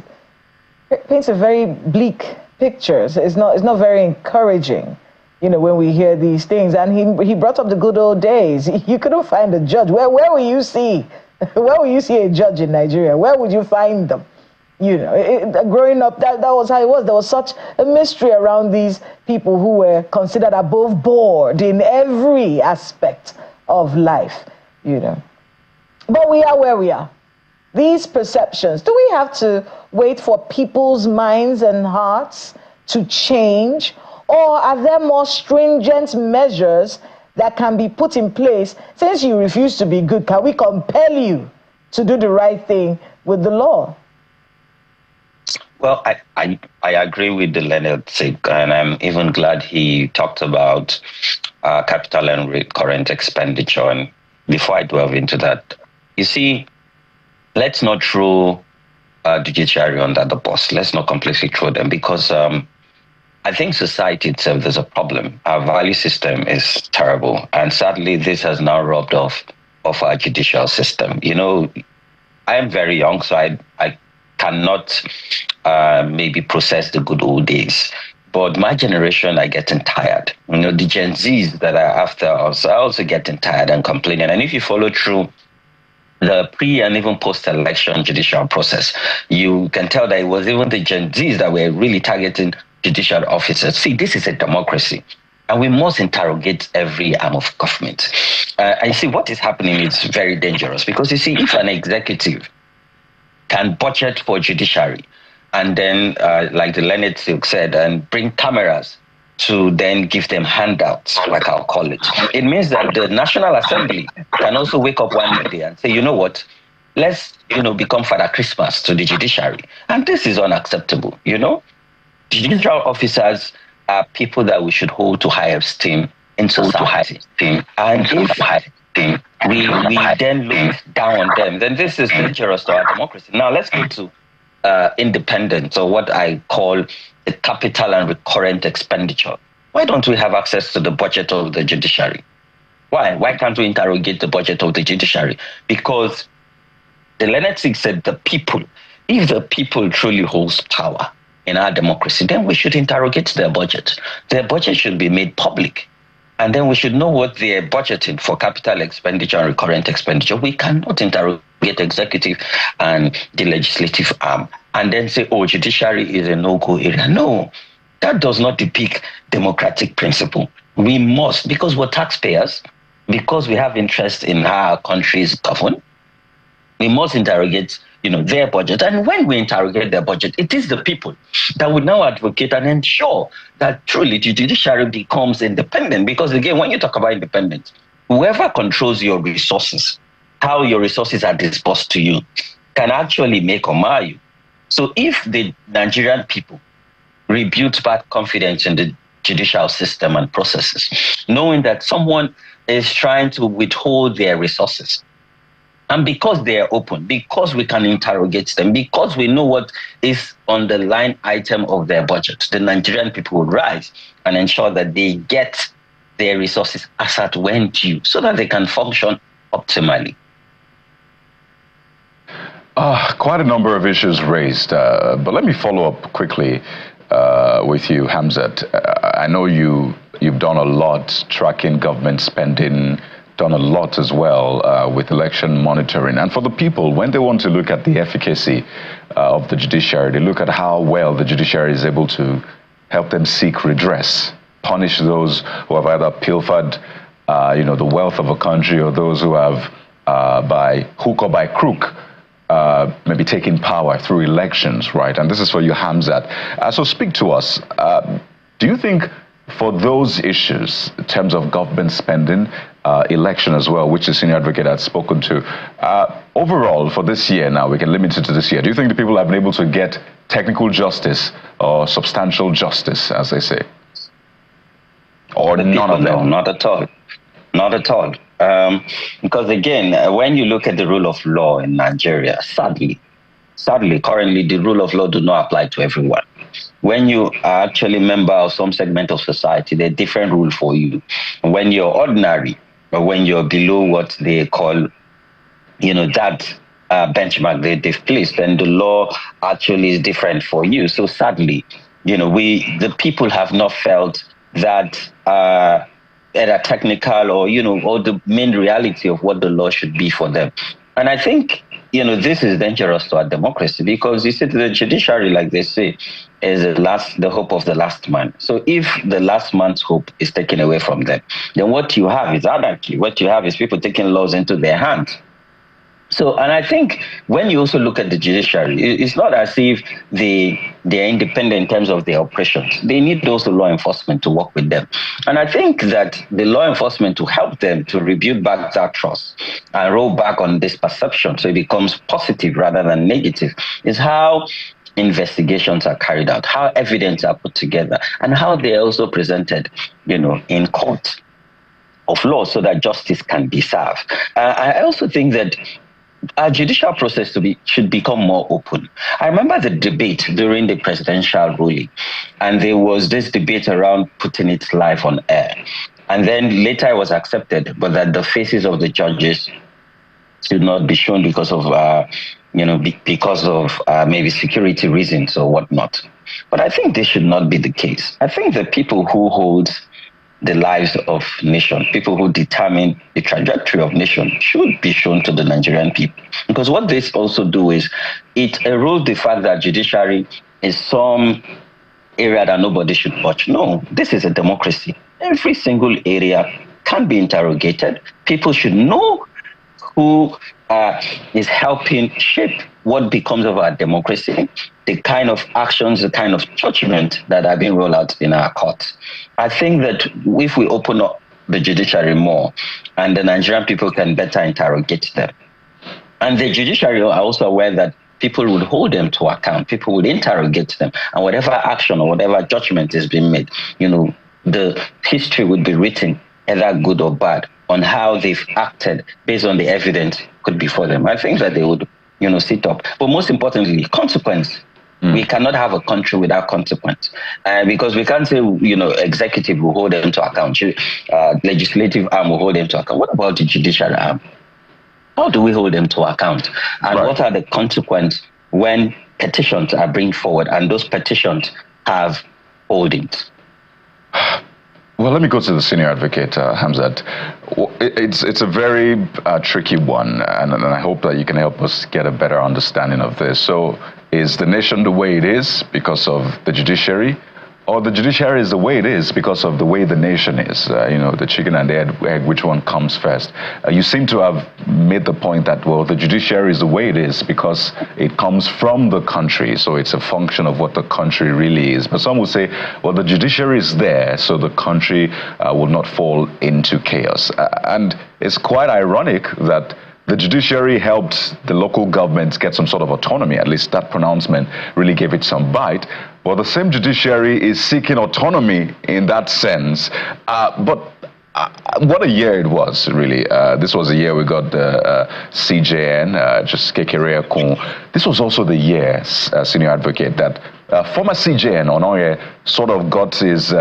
a very bleak picture. It's not very encouraging, you know, when we hear these things. And he brought up the good old days. You couldn't find a judge. Where will you see? Where will you see a judge in Nigeria? Where would you find them? You know, growing up, that was how it was. There was such a mystery around these people who were considered above board in every aspect of life, you know. But we are where we are. These perceptions, do we have to wait for people's minds and hearts to change? Or are there more stringent measures that can be put in place? Since you refuse to be good, can we compel you to do the right thing with the law? Well, I agree with the Leonard Sik, and I'm even glad he talked about capital and recurrent expenditure. And before I delve into that, you see, let's not throw judiciary under the bus. Let's not completely throw them, because I think society itself, there's a problem. Our value system is terrible. And sadly, this has now rubbed off our judicial system. You know, I am very young, so I cannot maybe process the good old days. But my generation are getting tired. You know, the Gen Zs that are after us are also getting tired and complaining. And if you follow through the pre and even post-election judicial process, you can tell that it was even the Gen Zs that were really targeting judicial officers. See, this is a democracy, and we must interrogate every arm of government. And see, what is happening is very dangerous, because you see, if an executive can budget for judiciary and then, like the Leonard Silk said, and bring cameras to then give them handouts, like I'll call it, it means that the National Assembly can also wake up one day and say, you know what, let's, become Father Christmas to the judiciary. And this is unacceptable, Judicial officers are people that we should hold to high esteem in society. And if we then look down on them, then this is dangerous to our democracy. Now let's go to independence, or what I call the capital and recurrent expenditure. Why don't we have access to the budget of the judiciary? Why can't we interrogate the budget of the judiciary? Because the Leonard Sik said if the people truly holds power in our democracy, then we should interrogate their budget. Their budget should be made public. And then we should know what they're budgeting for capital expenditure and recurrent expenditure. We cannot interrogate executive and the legislative arm and then say, oh, judiciary is a no-go area. No, that does not depict democratic principle. We must, because we're taxpayers, because we have interest in how our country is governed, we must interrogate their budget. And when we interrogate their budget, it is the people that would now advocate and ensure that truly the judiciary becomes independent. Because again, when you talk about independence, whoever controls your resources, how your resources are disbursed to you, can actually make or mar you. So if the Nigerian people rebuild back confidence in the judicial system and processes, knowing that someone is trying to withhold their resources. And because they are open, because we can interrogate them, because we know what is on the line item of their budget, the Nigerian people will rise and ensure that they get their resources as at when due, so that they can function optimally. Quite a number of issues raised, but let me follow up quickly with you, Hamzat. I know you've done a lot tracking government spending, done a lot as well with election monitoring. And for the people, when they want to look at the efficacy of the judiciary, they look at how well the judiciary is able to help them seek redress, punish those who have either pilfered the wealth of a country, or those who have, by hook or by crook, maybe taking power through elections, right? And this is for you, Hamzat. So speak to us. Do you think for those issues, in terms of government spending, election as well, which the senior advocate had spoken to, overall for this year now, we can limit it to this year, do you think the people have been able to get technical justice or substantial justice, as they say? Or none of them? No, not at all. Not at all. Because again, when you look at the rule of law in Nigeria, sadly, currently the rule of law do not apply to everyone. When you are actually a member of some segment of society, there are different rules for you. When you're ordinary, or when you're below what they call, that benchmark they've placed, then the law actually is different for you. So sadly, the people have not felt that at a technical or the main reality of what the law should be for them. And I think, this is dangerous to our democracy, because you see, the judiciary, like they say, is the hope of the last man. So if the last man's hope is taken away from them, then what you have is anarchy. What you have is people taking laws into their hands. So, and I think when you also look at the judiciary, it's not as if they're independent in terms of their operations. They need also law enforcement to work with them. And I think that the law enforcement to help them to rebuild back that trust and roll back on this perception so it becomes positive rather than negative is how investigations are carried out, how evidence are put together, and how they are also presented, in court of law so that justice can be served. I also think that our judicial process should become more open. I remember the debate during the presidential ruling, and there was this debate around putting it live on air. And then later it was accepted, but that the faces of the judges should not be shown because of, maybe security reasons or whatnot. But I think this should not be the case. I think the people who hold the lives of nation, people who determine the trajectory of nation, should be shown to the Nigerian people. Because what this also do is it erodes the fact that judiciary is some area that nobody should watch. No, this is a democracy. Every single area can be interrogated. People should know who is helping shape what becomes of our democracy, the kind of actions, the kind of judgment that are being rolled out in our courts. I think that if we open up the judiciary more, and the Nigerian people can better interrogate them, and the judiciary are also aware that people would hold them to account, people would interrogate them, and whatever action or whatever judgment is being made, the history would be written, either good or bad, on how they've acted based on the evidence could be for them. I think that they would, sit up. But most importantly, consequence. We cannot have a country without consequence, because we can't say, executive will hold them to account, legislative arm will hold them to account. What about the judicial arm? How do we hold them to account? And what are the consequences when petitions are brought forward and those petitions have holdings? Well, let me go to the senior advocate, Hamzat. It's a very tricky one, and I hope that you can help us get a better understanding of this. So, is the nation the way it is because of the judiciary, or the judiciary is the way it is because of the way the nation is? The chicken and the egg, which one comes first? You seem to have made the point that, well, the judiciary is the way it is because it comes from the country, so it's a function of what the country really is. But some will say, well, the judiciary is there so the country will not fall into chaos. And it's quite ironic that The judiciary helped the local governments get some sort of autonomy. At least that pronouncement really gave it some bite. Well, the same judiciary is seeking autonomy in that sense. But what a year it was, really. This was the year we got the CJN, just Kekere Akun. This was also the year, senior advocate, that former CJN Onoye sort of got his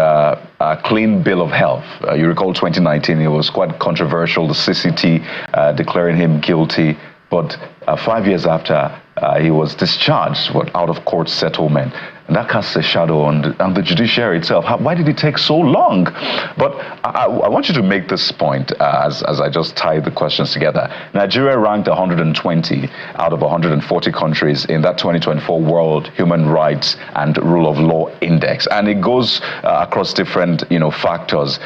clean bill of health. You recall 2019, it was quite controversial, the CCT declaring him guilty. But 5 years after, he was discharged with out-of-court settlement. And that casts a shadow on the judiciary itself. Why did it take so long? But I want you to make this point as I just tie the questions together. Nigeria ranked 120 out of 140 countries in that 2024 World Human Rights and Rule of Law Index. And it goes across different factors,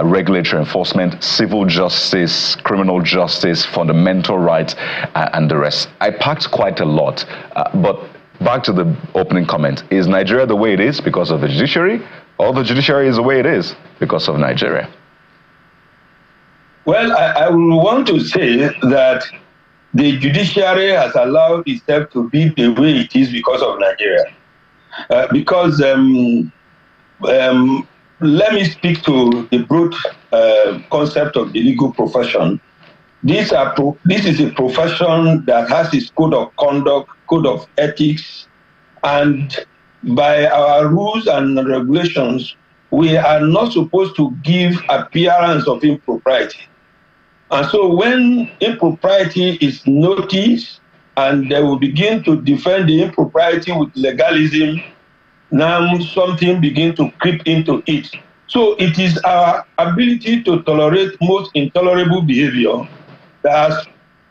regulatory enforcement, civil justice, criminal justice, fundamental rights, and the rest. I packed quite a lot, but back to the opening comment. Is Nigeria the way it is because of the judiciary, or the judiciary is the way it is because of Nigeria? Well, I will want to say that the judiciary has allowed itself to be the way it is because of Nigeria. Let me speak to the broad concept of the legal profession. This is a profession that has its code of conduct, code of ethics, and by our rules and regulations, we are not supposed to give appearance of impropriety. And so when impropriety is noticed and they will begin to defend the impropriety with legalism, now something begins to creep into it. So it is our ability to tolerate most intolerable behavior that has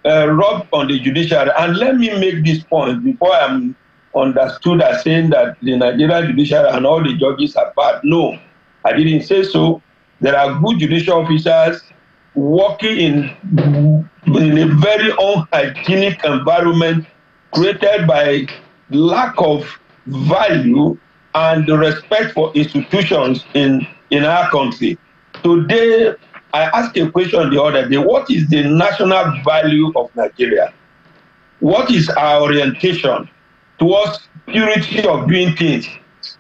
rubbed on the judiciary. And let me make this point before I'm understood as saying that the Nigerian judiciary and all the judges are bad. No, I didn't say so. There are good judicial officers working in a very unhygienic environment created by lack of value and respect for institutions in our country. Today, I asked a question the other day, what is the national value of Nigeria? What is our orientation towards purity of doing things?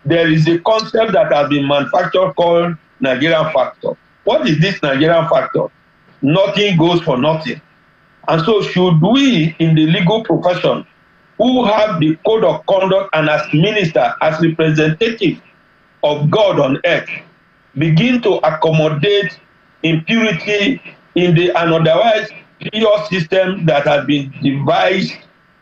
There is a concept that has been manufactured called Nigerian factor. What is this Nigerian factor? Nothing goes for nothing. And so should we in the legal profession who have the code of conduct and as minister, as representative of God on earth, begin to accommodate impurity in an otherwise pure system that has been devised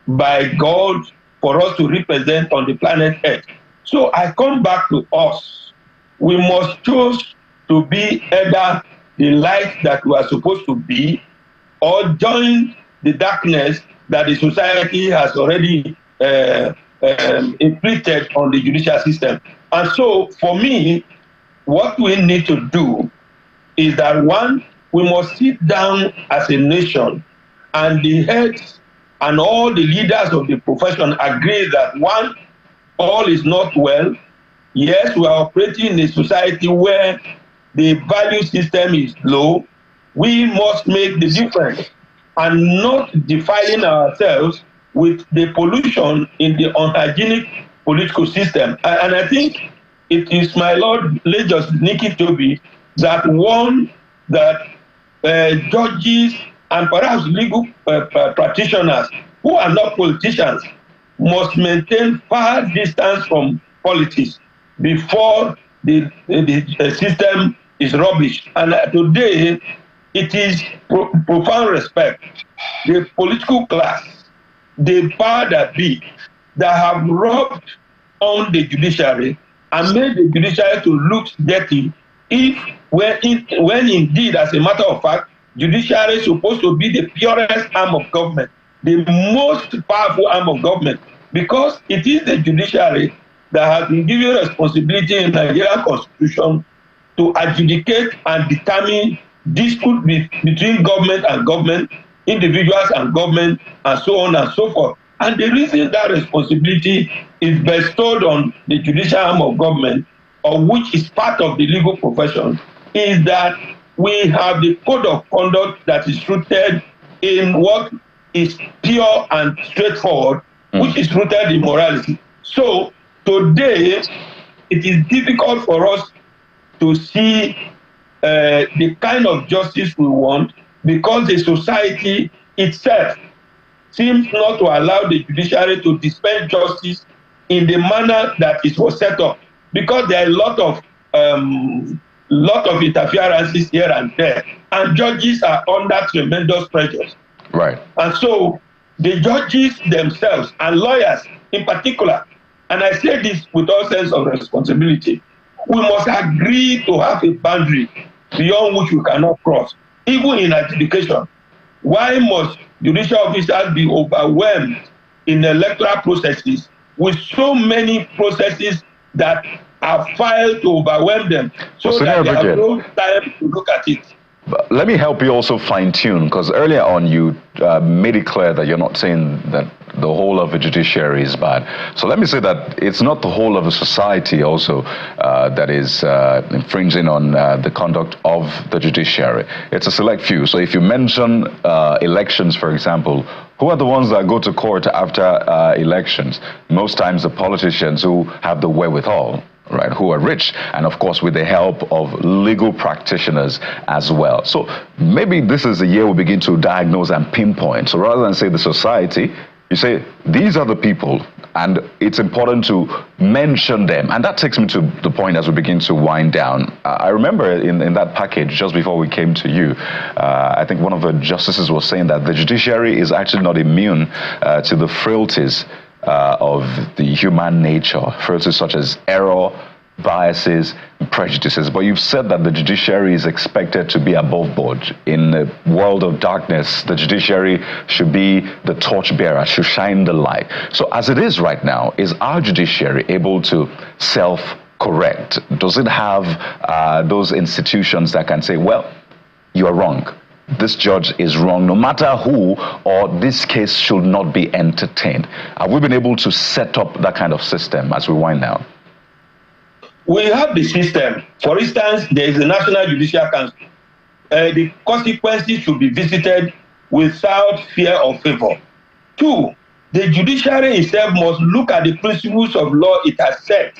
by God for us to represent on the planet Earth. So I come back to us. We must choose to be either the light that we are supposed to be or join the darkness that the society has already inflicted on the judicial system. And so for me, what we need to do is that one, we must sit down as a nation and the heads and all the leaders of the profession agree that one, all is not well. Yes, we are operating in a society where the value system is low. We must make the difference and not defiling ourselves with the pollution in the unhygienic political system. And I think it is my Lord, late Justice Nikki Toby, that warned that judges and perhaps legal practitioners who are not politicians must maintain far distance from politics before the system is rubbish. And today, it is profound respect. The political class, the power that be, that have robbed on the judiciary and made the judiciary to look dirty when indeed, as a matter of fact, judiciary is supposed to be the purest arm of government, the most powerful arm of government, because it is the judiciary that has been given responsibility in the Nigerian Constitution to adjudicate and determine disputes between government and government, individuals and government, and so on and so forth. And the reason that responsibility is bestowed on the judicial arm of government, or which is part of the legal profession, is that we have the code of conduct that is rooted in what is pure and straightforward, which is rooted in morality. So today, it is difficult for us to see the kind of justice we want, because the society itself seems not to allow the judiciary to dispense justice in the manner that it was set up, because there are a lot of interferences here and there, and judges are under tremendous pressures. Right. And so the judges themselves and lawyers in particular, and I say this with all sense of responsibility, we must agree to have a boundary beyond which we cannot cross, even in adjudication. Why must judicial officers be overwhelmed in electoral processes with so many processes that are filed to overwhelm them, so that they have no time to look at it? But let me help you also fine-tune, because earlier on you made it clear that you're not saying that the whole of the judiciary is bad. So let me say that it's not the whole of the society also that is infringing on the conduct of the judiciary. It's a select few. So if you mention elections, for example, who are the ones that go to court after elections? Most times the politicians who have the wherewithal, right, who are rich, and of course with the help of legal practitioners as well. So maybe this is the year we begin to diagnose and pinpoint. So rather than say the society, you say these are the people, and it's important to mention them. And that takes me to the point as we begin to wind down. I remember in that package, just before we came to you, I think one of the justices was saying that the judiciary is actually not immune to the frailties of the human nature, frailties such as error, biases, and prejudices. But you've said that the judiciary is expected to be above board. In a world of darkness, the judiciary should be the torchbearer, should shine the light. So as it is right now, is our judiciary able to self-correct? Does it have those institutions that can say, well, you are wrong, this judge is wrong, no matter who, or this case should not be entertained? Have we been able to set up that kind of system as we wind down? We have the system. For instance, there is the National Judicial Council. The consequences should be visited without fear or favor. 2, the judiciary itself must look at the principles of law it has set,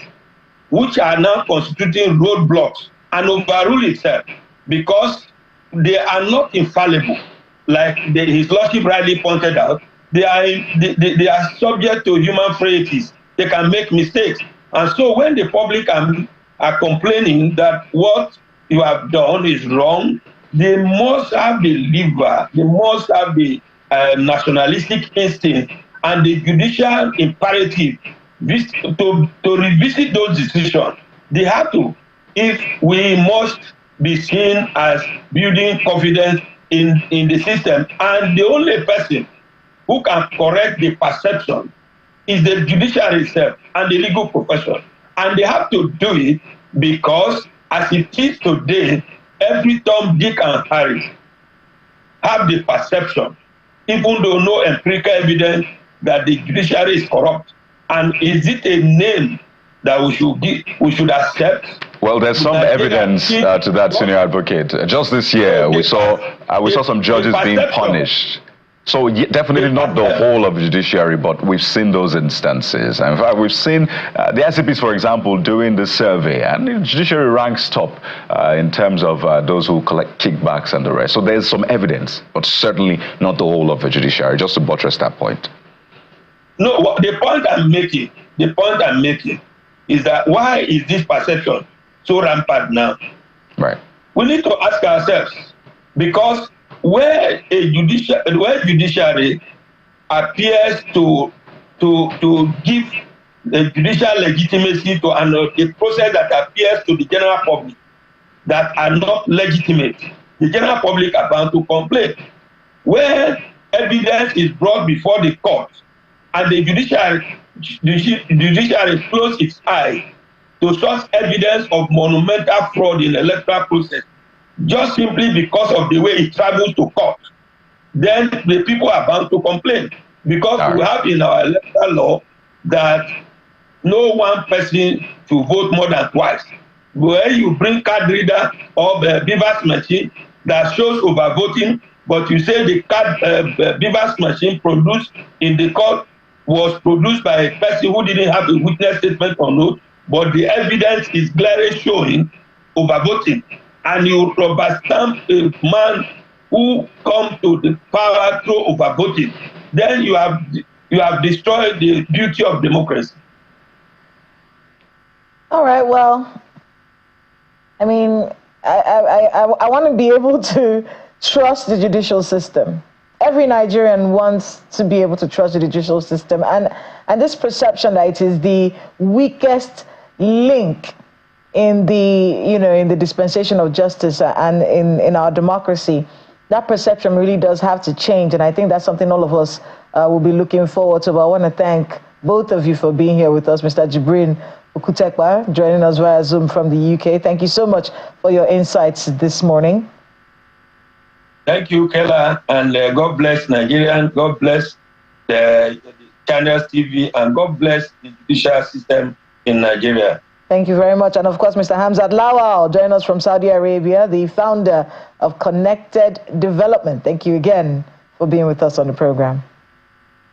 which are now constituting roadblocks, and overrule itself, because they are not infallible. Like His Lordship rightly pointed out, they are subject to human frailties. They can make mistakes. And so when the public are complaining that what you have done is wrong, they must have the liver, they must have the nationalistic instinct and the judicial imperative to revisit those decisions. They have to, if we must be seen as building confidence in the system. And the only person who can correct the perception is the judiciary itself and the legal profession. And they have to do it because, as it is today, every Tom, Dick, and Harry have the perception, even though no empirical evidence, that the judiciary is corrupt. And is it a name that we should accept? Well, there's some evidence to that, senior advocate. Just this year, we saw some judges being punished. So definitely not the whole of the judiciary, but we've seen those instances. And in fact, we've seen the ICPs, for example, doing the survey, and the judiciary ranks top in terms of those who collect kickbacks and the rest. So there's some evidence, but certainly not the whole of the judiciary, just to buttress that point. No, the point I'm making is that why is this perception so rampant now? Right. We need to ask ourselves, because where judiciary appears to give the judicial legitimacy to a process that appears to the general public that are not legitimate, the general public are bound to complain. Where evidence is brought before the court and the judiciary closes its eye to such evidence of monumental fraud in the electoral process, just simply because of the way it travels to court, then the people are bound to complain. Because we have in our electoral law that no one person to vote more than twice. Where you bring card reader or the beaver's machine that shows overvoting, but you say the card beavers machine produced in the court was produced by a person who didn't have a witness statement or note, but the evidence is clearly showing overvoting, and you rubber stamp a man who come to the power through overvoting, then you have destroyed the beauty of democracy. All right, well, I mean, I want to be able to trust the judicial system. Every Nigerian wants to be able to trust the judicial system, and this perception that it is the weakest link in the dispensation of justice and in our democracy, that perception really does have to change, and I think that's something all of us will be looking forward to. But I want to thank both of you for being here with us. Mr. Jibrin Okutekwa joining us via Zoom from the UK. Thank you so much for your insights this morning. Thank you, Kela, and God bless Nigeria, God bless the Channels TV, and God bless the judicial system in Nigeria. Thank you very much. And of course, Mr. Hamzat Lawal, joining us from Saudi Arabia, the founder of Connected Development. Thank you again for being with us on the program.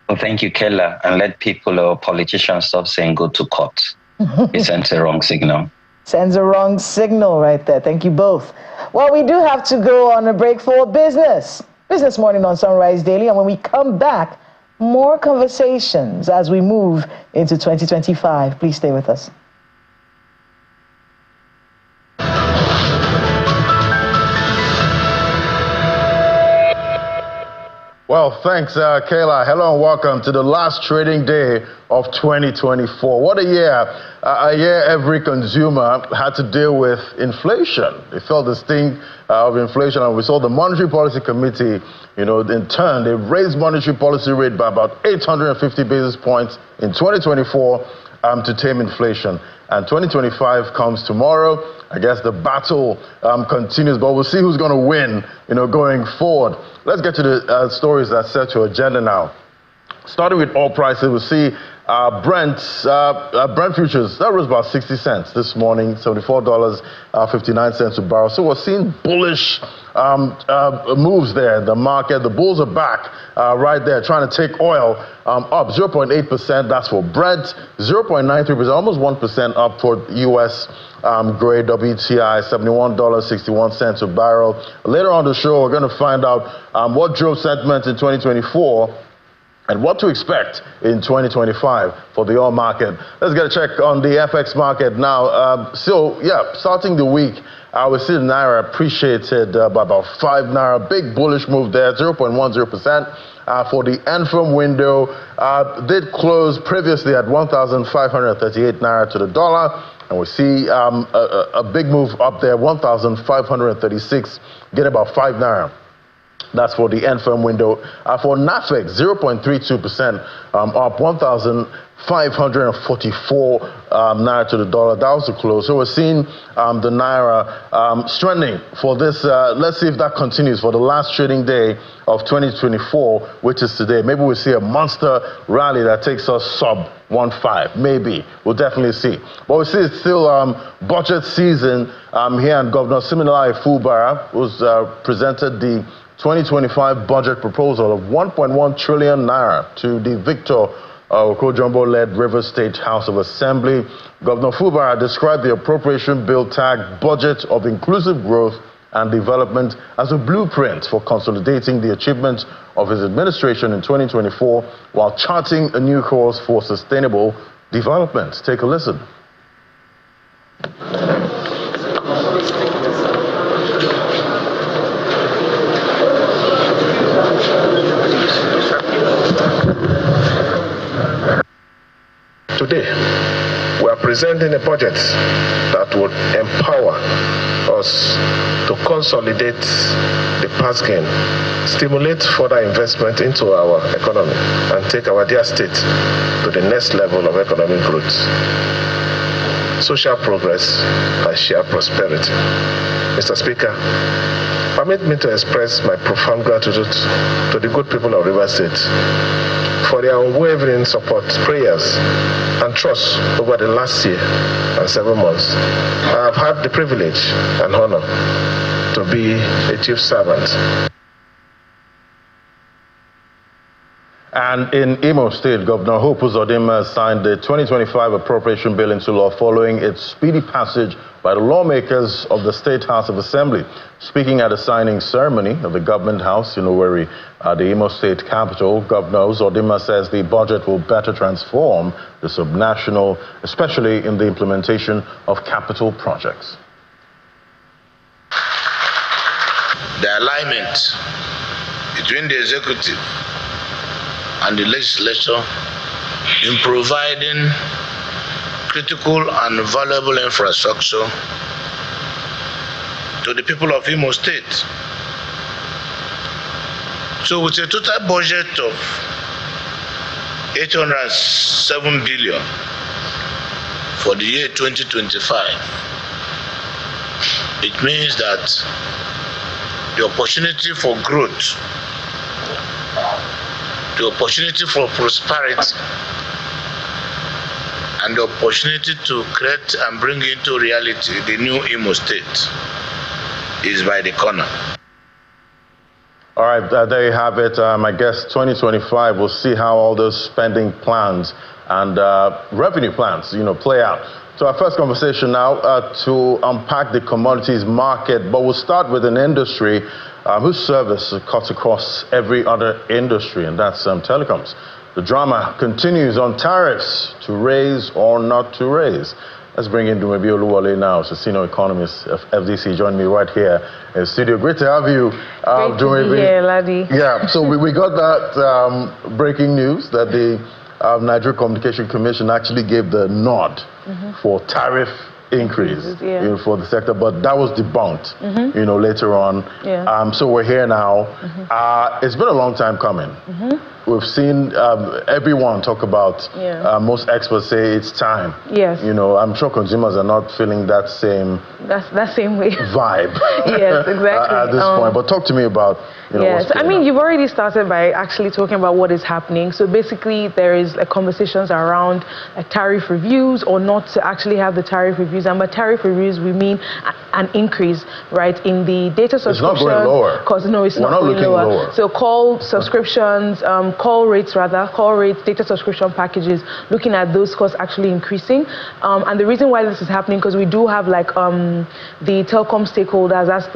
Well, thank you, Kela, and let people or politicians stop saying go to court. It sends a wrong signal. Sends a wrong signal right there. Thank you both. Well, we do have to go on a break for business. Business Morning on Sunrise Daily. And when we come back, more conversations as we move into 2025. Please stay with us. Well, thanks, Kayla. Hello and welcome to the last trading day of 2024. What a year. A year every consumer had to deal with inflation. They felt the sting of inflation, and we saw the Monetary Policy Committee, in turn, they raised monetary policy rate by about 850 basis points in 2024 to tame inflation. And 2025 comes tomorrow. I guess the battle continues, but we'll see who's going to win, going forward. Let's get to the stories that set your agenda now. Starting with oil prices, we'll see Brent futures, that rose about 60 cents this morning, $74.59 a barrel. So we're seeing bullish moves there in the market. The bulls are back right there, trying to take oil up 0.8%. That's for Brent, 0.93%, almost 1% up for U.S. grade WTI, $71.61 a barrel. Later on the show, we're going to find out what drove sentiment in 2024 and what to expect in 2025 for the oil market. Let's get a check on the FX market now. Starting the week, we see the Naira appreciated by about 5 Naira. Big bullish move there, 0.10%. For the Enfam window, did close previously at 1,538 Naira to the dollar. And we see a big move up there, 1,536, get about 5 Naira. That's for the Enfam window. For NAFEX, 0.32%, up 1,544 Naira to the dollar. That was the close. So we're seeing the Naira strengthening for this. Let's see if that continues for the last trading day of 2024, which is today. Maybe we'll see a monster rally that takes us sub 1.5. Maybe. We'll definitely see. But we see it's still budget season here, and Governor Siminalayi Fubara was presented the 2025 budget proposal of 1.1 trillion naira to the Victor Okojumbo-led Rivers State House of Assembly. Governor Fubara described the appropriation bill tagged Budget of Inclusive Growth and Development as a blueprint for consolidating the achievements of his administration in 2024 while charting a new course for sustainable development. Take a listen. Today, we are presenting a budget that would empower us to consolidate the past gain, stimulate further investment into our economy, and take our dear state to the next level of economic growth, social progress, and shared prosperity. Mr. Speaker, permit me to express my profound gratitude to the good people of Rivers State for their unwavering support, prayers, and trust over the last year and 7 months. I have had the privilege and honor to be a chief servant. And in Imo State, Governor Hope Uzodinma signed the 2025 appropriation bill into law following its speedy passage by the lawmakers of the State House of Assembly. Speaking at a signing ceremony of the government house in Owerri, the Imo State capital, Governor Uzodinma says the budget will better transform the subnational, especially in the implementation of capital projects. The alignment between the executive and the legislature in providing critical and valuable infrastructure to the people of Imo State. So with a total budget of 807 billion for the year 2025, it means that the opportunity for growth, the opportunity for prosperity, and the opportunity to create and bring into reality the new Imo State is by the corner. All right, there you have it. I guess 2025, we'll see how all those spending plans and revenue plans, play out. So our first conversation now to unpack the commodities market, but we'll start with an industry whose service cuts across every other industry, and that's telecoms. The drama continues on tariffs, to raise or not to raise. Let's bring in Dumebi Oluwole now, a senior economist of FDC, join me right here in the studio. Great to have you, Dumebi. Great to be here, Ladi. Yeah, so we got that breaking news that the Niger Communication Commission actually gave the nod for tariff increase for the sector, but that was debunked, later on. Yeah. So we're here now. It's been a long time coming. We've seen everyone talk about, most experts say it's time. Yes. I'm sure consumers are not feeling that same way vibe. Yes, exactly. At this point. But talk to me about, yes, I mean, you've already started by actually talking about what is happening. So basically, there is conversations around tariff reviews or not to actually have the tariff reviews. And by tariff reviews, we mean an increase, right, in the data subscriptions. It's not going lower. No, it's not going lower. So call subscriptions, call rates, data subscription packages, looking at those costs actually increasing. And the reason why this is happening, because we do have the telecom stakeholders, that's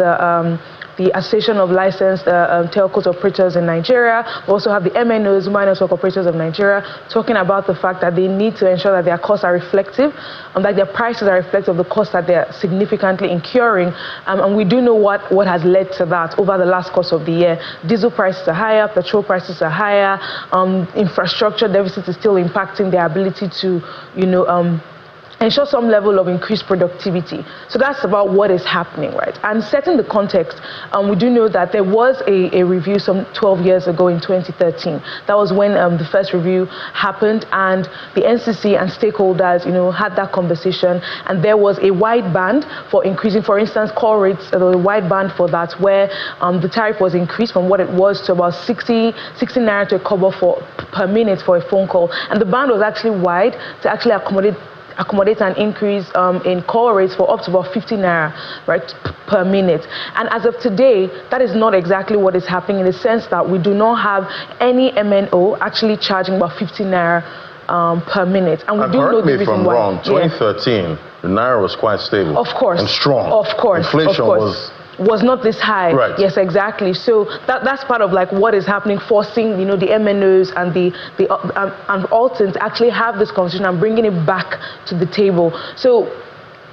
the Association of Licensed Telcos Operators in Nigeria. We also have the MNOs, Mobile Network Operators of Nigeria, talking about the fact that they need to ensure that their costs are reflective, and that their prices are reflective of the costs that they're significantly incurring. And we do know what has led to that over the last course of the year. Diesel prices are higher, petrol prices are higher, infrastructure deficit is still impacting their ability to, ensure some level of increased productivity. So that's about what is happening, right? And setting the context, we do know that there was a review some 12 years ago in 2013. That was when the first review happened, and the NCC and stakeholders, had that conversation, and there was a wide band for increasing, for instance, call rates, there was a wide band for that, where the tariff was increased from what it was to about 60 naira to a kobo per minute for a phone call. And the band was actually wide to actually accommodate an increase in call rates for up to about 50 naira, right, per minute. And as of today, that is not exactly what is happening, in the sense that we do not have any MNO actually charging about 50 naira per minute. And we do know the reason why. Correct me if I'm wrong, 2013, the naira was quite stable. Of course. And strong. Of course. Inflation was not this high. Right. Yes, exactly. So that's part of what is happening, forcing the MNOs and and Altons actually have this conversation and bringing it back to the table. So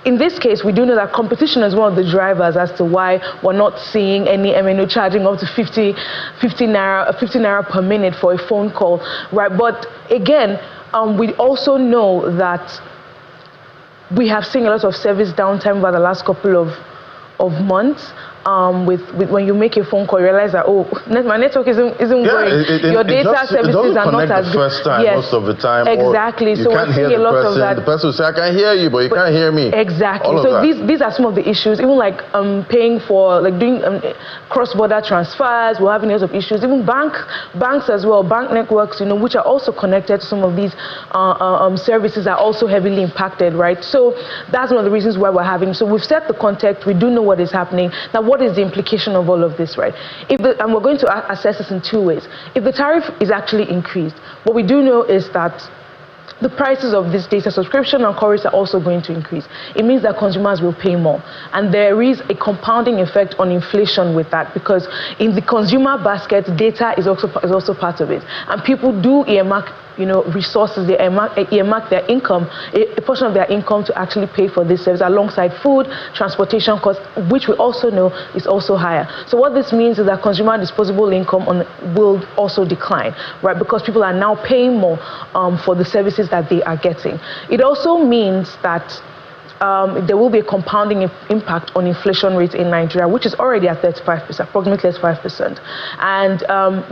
in this case, we do know that competition is one of the drivers as to why we're not seeing any MNO charging up to 50 naira per minute for a phone call, right? But again, we also know that we have seen a lot of service downtime over the last couple of months. With when you make a phone call, you realize that my network isn't going. Your data services are not as good. First time, most of the time. Exactly. So we're seeing a lot of that. The person will say, "I can hear you, but you can't hear me." Exactly. So these are some of the issues. Even paying for doing cross-border transfers, we're having a lot of issues. Even banks as well, bank networks, which are also connected to some of these services, are also heavily impacted, right? So that's one of the reasons why we're having. So we've set the context. We do know what is happening. Now, what what is the implication of all of this, right? And we're going to assess this in two ways. If the tariff is actually increased, what we do know is that the prices of this data subscription and chorus are also going to increase. It means that consumers will pay more. And there is a compounding effect on inflation with that, because in the consumer basket, data is also part of it. And people do earmark resources, they earmark their income, a portion of their income to actually pay for this service alongside food, transportation costs, which we also know is also higher. So what this means is that consumer disposable income will also decline, right? Because people are now paying more for the services that they are getting. It also means that there will be a compounding impact on inflation rate in Nigeria, which is already at 35%, approximately 35%. And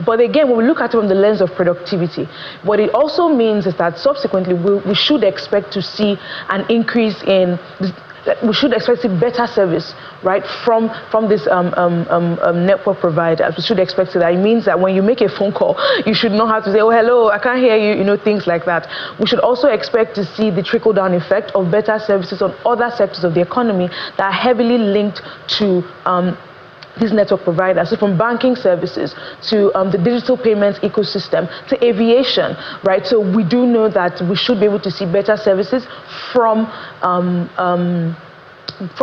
but again, when we look at it from the lens of productivity, what it also means is that subsequently we should expect to see an increase in. We should expect to see better service, right, from this network provider. We should expect that. It means that when you make a phone call, you should not have to say, oh, hello, I can't hear you, things like that. We should also expect to see the trickle-down effect of better services on other sectors of the economy that are heavily linked to these network providers. So from banking services to the digital payments ecosystem to aviation, right? So we do know that we should be able to see better services from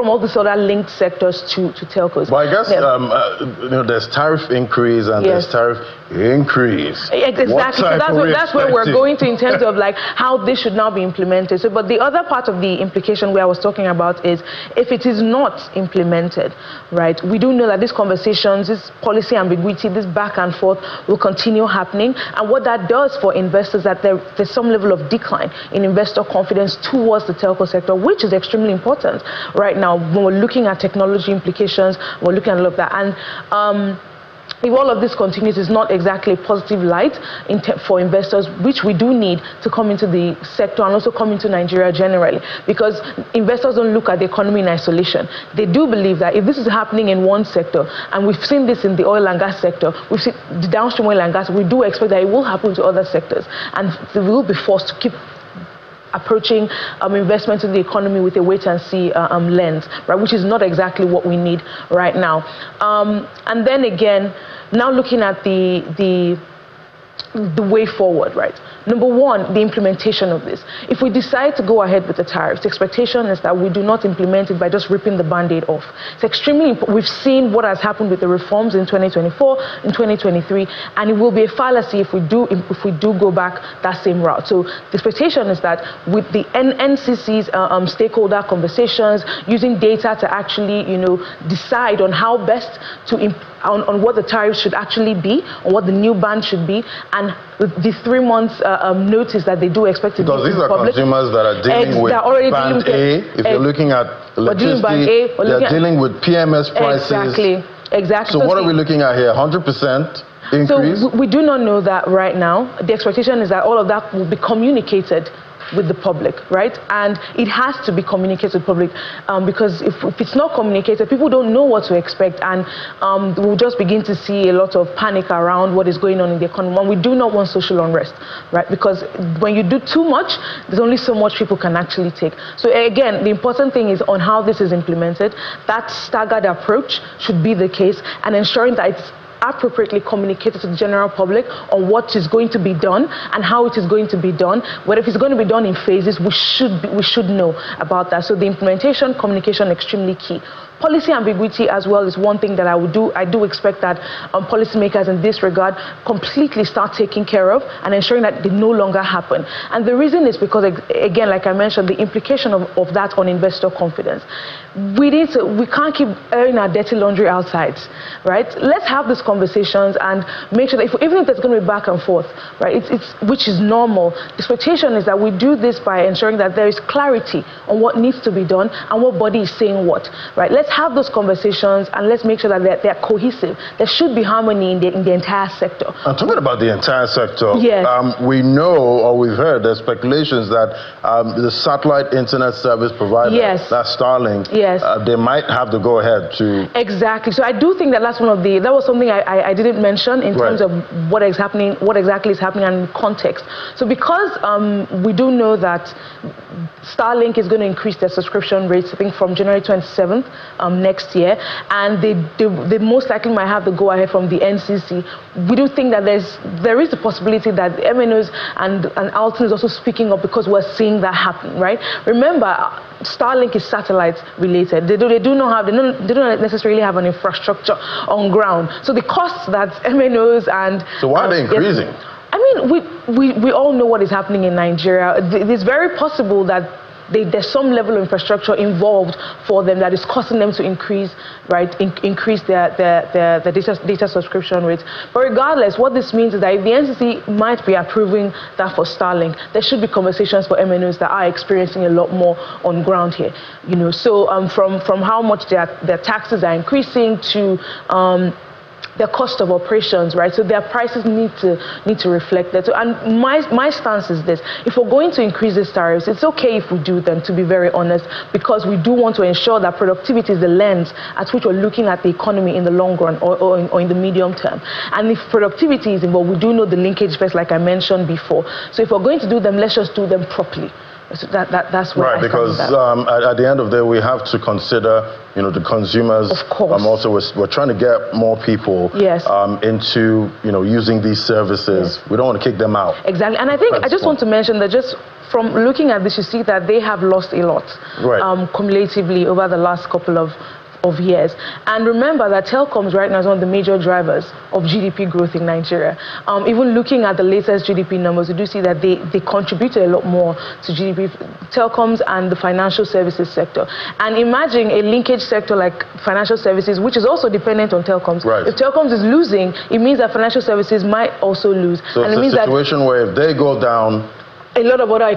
all these other linked sectors to telcos. Well, I guess there's tariff increase and there's tariff increase. Exactly. So that's where we're going to in terms of like how this should now be implemented. So, but the other part of the implication where I was talking about is if it is not implemented, right? We do know that these conversations, this policy ambiguity, this back and forth will continue happening. And what that does for investors, that there's some level of decline in investor confidence towards the telco sector, which is extremely important right now when we're looking at technology implications, we're looking at all of that. And if all of this continues, it's not exactly a positive light for investors, which we do need to come into the sector and also come into Nigeria generally, because investors don't look at the economy in isolation. They do believe that if this is happening in one sector, and we've seen this in the oil and gas sector, we've seen the downstream oil and gas, we do expect that it will happen to other sectors, and we will be forced to keep approaching investment in the economy with a wait-and-see lens, right, which is not exactly what we need right now. And then again, now looking at the way forward, right? Number one, the implementation of this. If we decide to go ahead with the tariffs, the expectation is that we do not implement it by just ripping the Band-Aid off. It's extremely important. We've seen what has happened with the reforms in 2024, in 2023, and it will be a fallacy if we do go back that same route. So the expectation is that with the NCC's stakeholder conversations, using data to actually, decide on how best to on what the tariffs should actually be, on what the new ban should be, and the 3 months notice that they do expect to because these are consumers that are dealing with Band A. If you're looking at electricity, they're dealing with PMS prices. Exactly. So what are we looking at here? 100% increase? So we do not know that right now. The expectation is that all of that will be communicated with the public, right? And it has to be communicated to the public because if it's not communicated, people don't know what to expect, and we'll just begin to see a lot of panic around what is going on in the economy. And we do not want social unrest, right? Because when you do too much, there's only so much people can actually take. So again, the important thing is on how this is implemented. That staggered approach should be the case, and ensuring that it's appropriately communicated to the general public on what is going to be done and how it is going to be done. But if it's going to be done in phases, we should know about that. So the implementation, communication, extremely key. Policy ambiguity as well is one thing that I do expect that policymakers in this regard completely start taking care of and ensuring that they no longer happen. And the reason is because, again, like I mentioned, the implication of that on investor confidence. We can't keep airing our dirty laundry outside, right? Let's have these conversations and make sure that even if there's going to be back and forth, right, which is normal. The expectation is that we do this by ensuring that there is clarity on what needs to be done and what body is saying what, right? Let's have those conversations and let's make sure that they're cohesive. There should be harmony in the entire sector. I'm talking about the entire sector. Yes. We know, or we've heard, there's speculations that the satellite internet service provider, that's Starlink, they might have to go ahead to... Exactly. So I do think that that was something I didn't mention in terms of what exactly is happening and context. So because we do know that Starlink is going to increase their subscription rates, I think from January 27th, next year, and they most likely might have the go-ahead from the NCC. We do think that there is the possibility that the MNOs and Alton is also speaking up, because we're seeing that happen, right? Remember, Starlink is satellite related. They don't necessarily have an infrastructure on ground. So the costs that MNOs and... So why are they increasing? I mean, we all know what is happening in Nigeria. It is very possible that there's some level of infrastructure involved for them that is causing them to increase, right? Increase their data subscription rates. But regardless, what this means is that if the NCC might be approving that for Starlink, there should be conversations for MNOs that are experiencing a lot more on ground here. You know, so from how much their taxes are increasing to the cost of operations, right? So their prices need to reflect that. So, and my stance is this: if we're going to increase these tariffs, it's okay if we do them, to be very honest, because we do want to ensure that productivity is the lens at which we're looking at the economy in the long run or in the medium term. And if productivity is involved, we do know the linkage effects, like I mentioned before. So if we're going to do them, let's just do them properly. So that's what right, because at the end of the day, we have to consider, you know, the consumers. Of course. Also, we're trying to get more people into, you know, using these services. Yes. We don't want to kick them out. Exactly. And I think I just want to mention that just from looking at this, you see that they have lost a lot, right, cumulatively over the last couple of years. And remember that telecoms right now is one of the major drivers of GDP growth in Nigeria. Even looking at the latest GDP numbers, we do see that they contributed a lot more to GDP, telecoms and the financial services sector. And imagine a linkage sector like financial services, which is also dependent on telecoms. Right. If telecoms is losing, it means that financial services might also lose. So and it's a situation where if they go down, a lot of other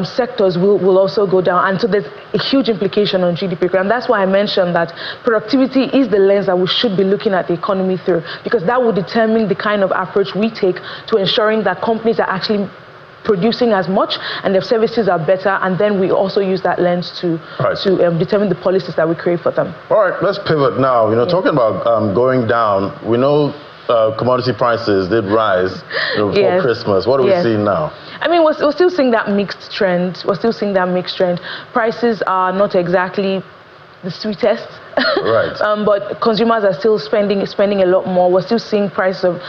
sectors will also go down, and so there's a huge implication on GDP growth. And that's why I mentioned that productivity is the lens that we should be looking at the economy through, because that will determine the kind of approach we take to ensuring that companies are actually producing as much and their services are better, and then we also use that lens to determine the policies that we create for them. All right, let's pivot now. You know, talking about going down, we know commodity prices did rise before Christmas. What are we seeing now? I mean, we're still seeing that mixed trend. Prices are not exactly the sweetest. Right. But consumers are still spending a lot more. We're still seeing price of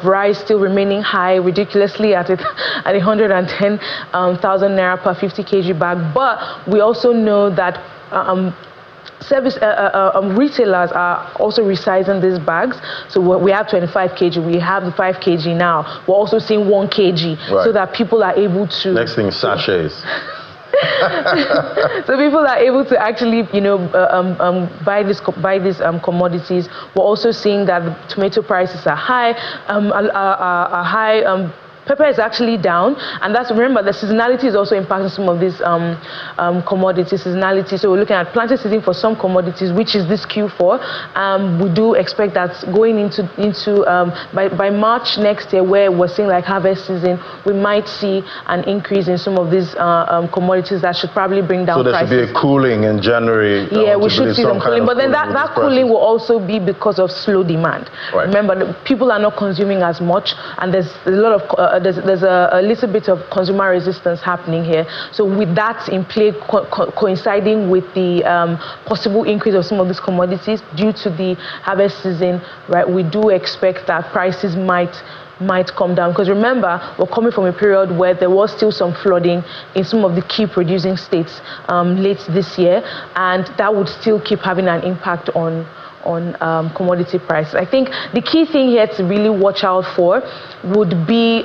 rice still remaining high, ridiculously at 110,000 naira per 50 kg bag. But we also know that retailers are also resizing these bags. So we have 25 kg, we have the 5 kg now. We're also seeing 1 kg, so that people are able to... Next thing, sachets. So people are able to actually, you know, buy these commodities. We're also seeing that the tomato prices are high, pepper is actually down, and that's, remember, the seasonality is also impacting some of these commodities, seasonality. So we're looking at planting season for some commodities, which is this Q4. We do expect that going into by March next year, where we're seeing like harvest season, we might see an increase in some of these commodities that should probably bring down prices. So there should be a cooling in January. Yeah, we should see some cooling, but then that cooling will also be because of slow demand. Right. Remember, people are not consuming as much, and there's a lot of there's a little bit of consumer resistance happening here. So with that in play, coinciding with the possible increase of some of these commodities due to the harvest season, right, we do expect that prices might come down. Because remember, we're coming from a period where there was still some flooding in some of the key producing states late this year, and that would still keep having an impact on commodity prices. I think the key thing here to really watch out for would be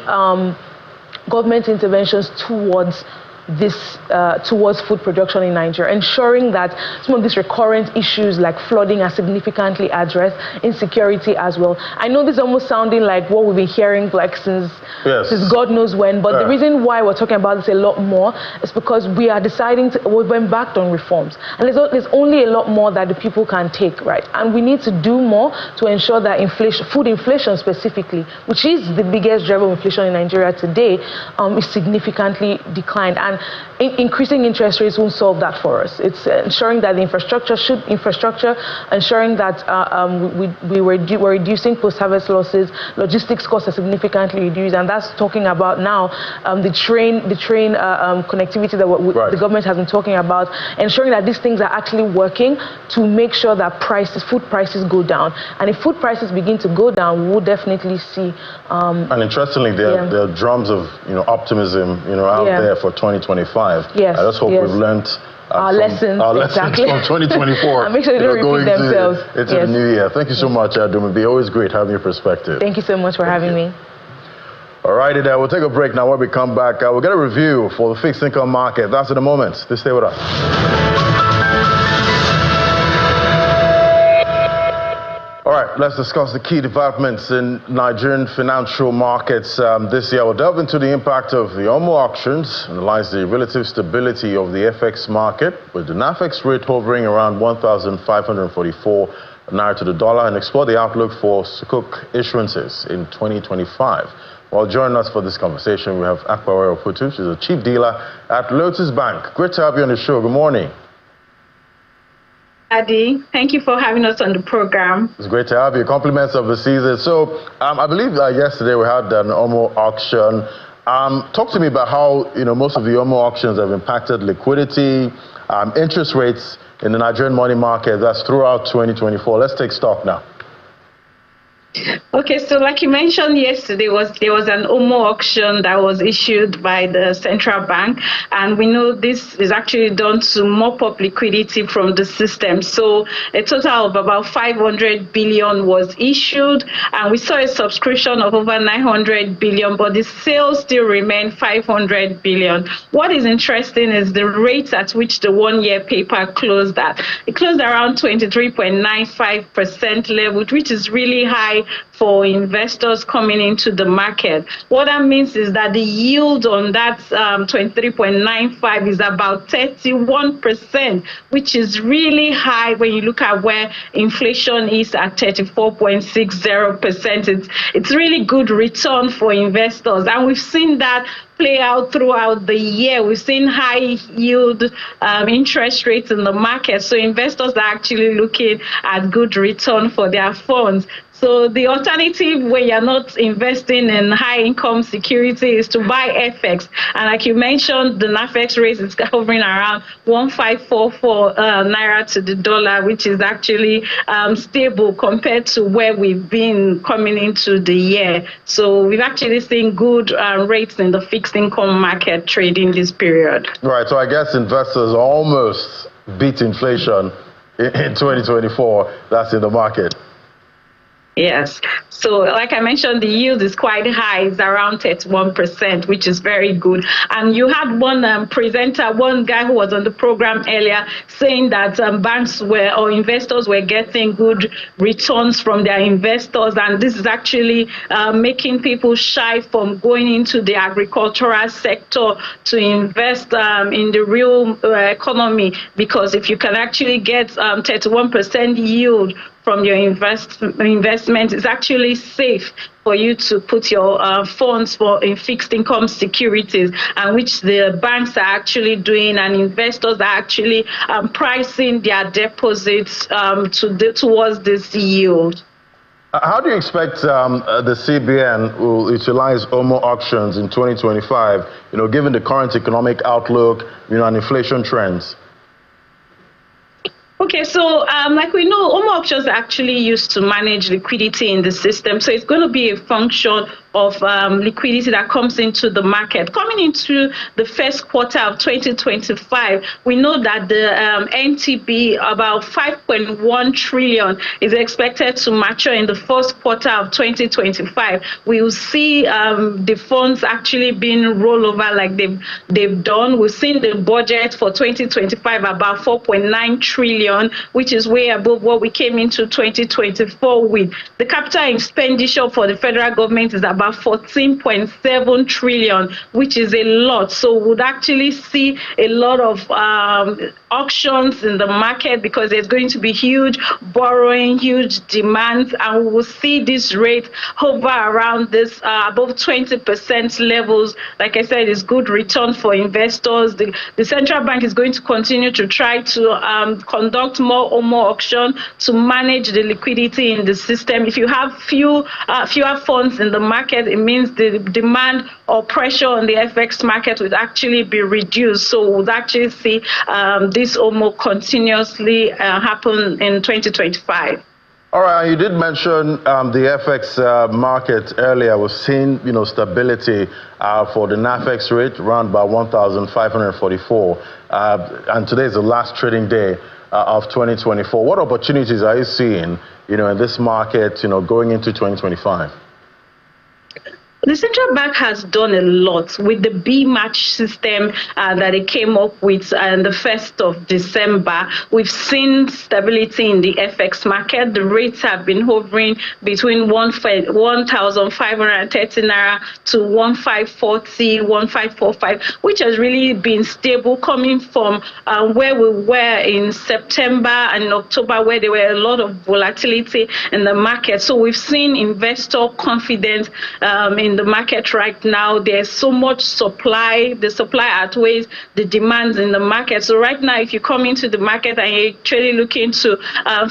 government interventions towards food production in Nigeria, ensuring that some of these recurrent issues like flooding are significantly addressed, insecurity as well. I know this is almost sounding like what we've been hearing like since God knows when, but the reason why we're talking about this a lot more is because we are deciding we've embarked on reforms, and there's only a lot more that the people can take, right? And we need to do more to ensure that food inflation specifically, which is the biggest driver of inflation in Nigeria today, is significantly declined. And increasing interest rates won't solve that for us. It's ensuring that the infrastructure, ensuring that we're reducing post-harvest losses, logistics costs are significantly reduced, and that's talking about now the train connectivity that the government has been talking about, ensuring that these things are actually working to make sure that food prices go down. And if food prices begin to go down, we'll definitely see. And interestingly, there are drums of optimism out there for 2025. Yes, I just hope we've learned our lessons from 2024. And make sure they don't repeat themselves. Into the new year. Thank you so much, Dumebi. Always great having your perspective. Thank you so much for having me. All righty, there. We'll take a break now. When we come back, we'll get a review for the fixed income market. That's in a moment. Please stay with us. All right, let's discuss the key developments in Nigerian financial markets this year. We'll delve into the impact of the OMO auctions, analyze the relative stability of the FX market, with the NAFEX rate hovering around 1,544 naira to the dollar, and explore the outlook for Sukuk issuances in 2025. Well, joining us for this conversation, we have Akbawero Putu. She's a chief dealer at Lotus Bank. Great to have you on the show. Good morning. Adi, thank you for having us on the program. It's great to have you. Compliments of the season. So, I believe yesterday we had an OMO auction. Talk to me about how most of the OMO auctions have impacted liquidity, interest rates in the Nigerian money market. That's throughout 2024. Let's take stock now. Okay, so like you mentioned yesterday, there was an OMO auction that was issued by the central bank, and we know this is actually done to mop up liquidity from the system. So a total of about 500 billion was issued, and we saw a subscription of over 900 billion, but the sales still remain 500 billion. What is interesting is the rate at which the one-year paper closed at. It closed around 23.95% level, which is really high for investors coming into the market. What that means is that the yield on that 23.95 is about 31%, which is really high when you look at where inflation is at 34.60%. It's really good return for investors, and we've seen that play out throughout the year. We've seen high yield interest rates in the market, so investors are actually looking at good return for their funds. So the alternative when you're not investing in high income security is to buy FX. And like you mentioned, the NAFEX rate is hovering around 1,544 naira to the dollar, which is actually stable compared to where we've been coming into the year. So we've actually seen good rates in the fixed income market trading this period. Right. So I guess investors almost beat inflation in 2024. That's in the market. Yes. So like I mentioned, the yield is quite high. It's around 31%, which is very good. And you had one presenter, one guy who was on the program earlier, saying that banks or investors were getting good returns from their investors. And this is actually making people shy from going into the agricultural sector to invest in the real economy. Because if you can actually get 31% yield from your investment, is actually safe for you to put your funds in fixed income securities, and which the banks are actually doing, and investors are actually pricing their deposits towards this yield. How do you expect the CBN will utilize OMO auctions in 2025, given the current economic outlook, and inflation trends? Okay, so like we know, OMO auctions are actually used to manage liquidity in the system. So it's going to be a function of liquidity that comes into the market. Coming into the first quarter of 2025, we know that the NTB, about 5.1 trillion, is expected to mature in the first quarter of 2025. We will see the funds actually being rolled over like they've done. We've seen the budget for 2025 about 4.9 trillion. trillion, which is way above what we came into 2024 with. The capital expenditure for the federal government is about 14.7 trillion, which is a lot. So we would actually see a lot of auctions in the market because there's going to be huge borrowing, huge demands, and we will see this rate hover around this above 20% levels. Like I said, it's good return for investors. The central bank is going to continue to try to conduct more auction to manage the liquidity in the system. If you have fewer funds in the market, it means the demand or pressure on the FX market would actually be reduced. So we would actually see this almost continuously happen in 2025. All right, you did mention the FX market earlier. We've seen, stability for the NAFEX rate around about 1,544, and today is the last trading day of 2024. What opportunities are you seeing, in this market, going into 2025? The central bank has done a lot with the B-match system that it came up with on the 1st of December. We've seen stability in the FX market. The rates have been hovering between 1,530 naira to 1,540, 1,545, which has really been stable, coming from where we were in September and October, where there were a lot of volatility in the market. So we've seen investor confidence in the market right now. There's so much supply. The supply outweighs the demands in the market. So right now, if you come into the market and you're actually looking to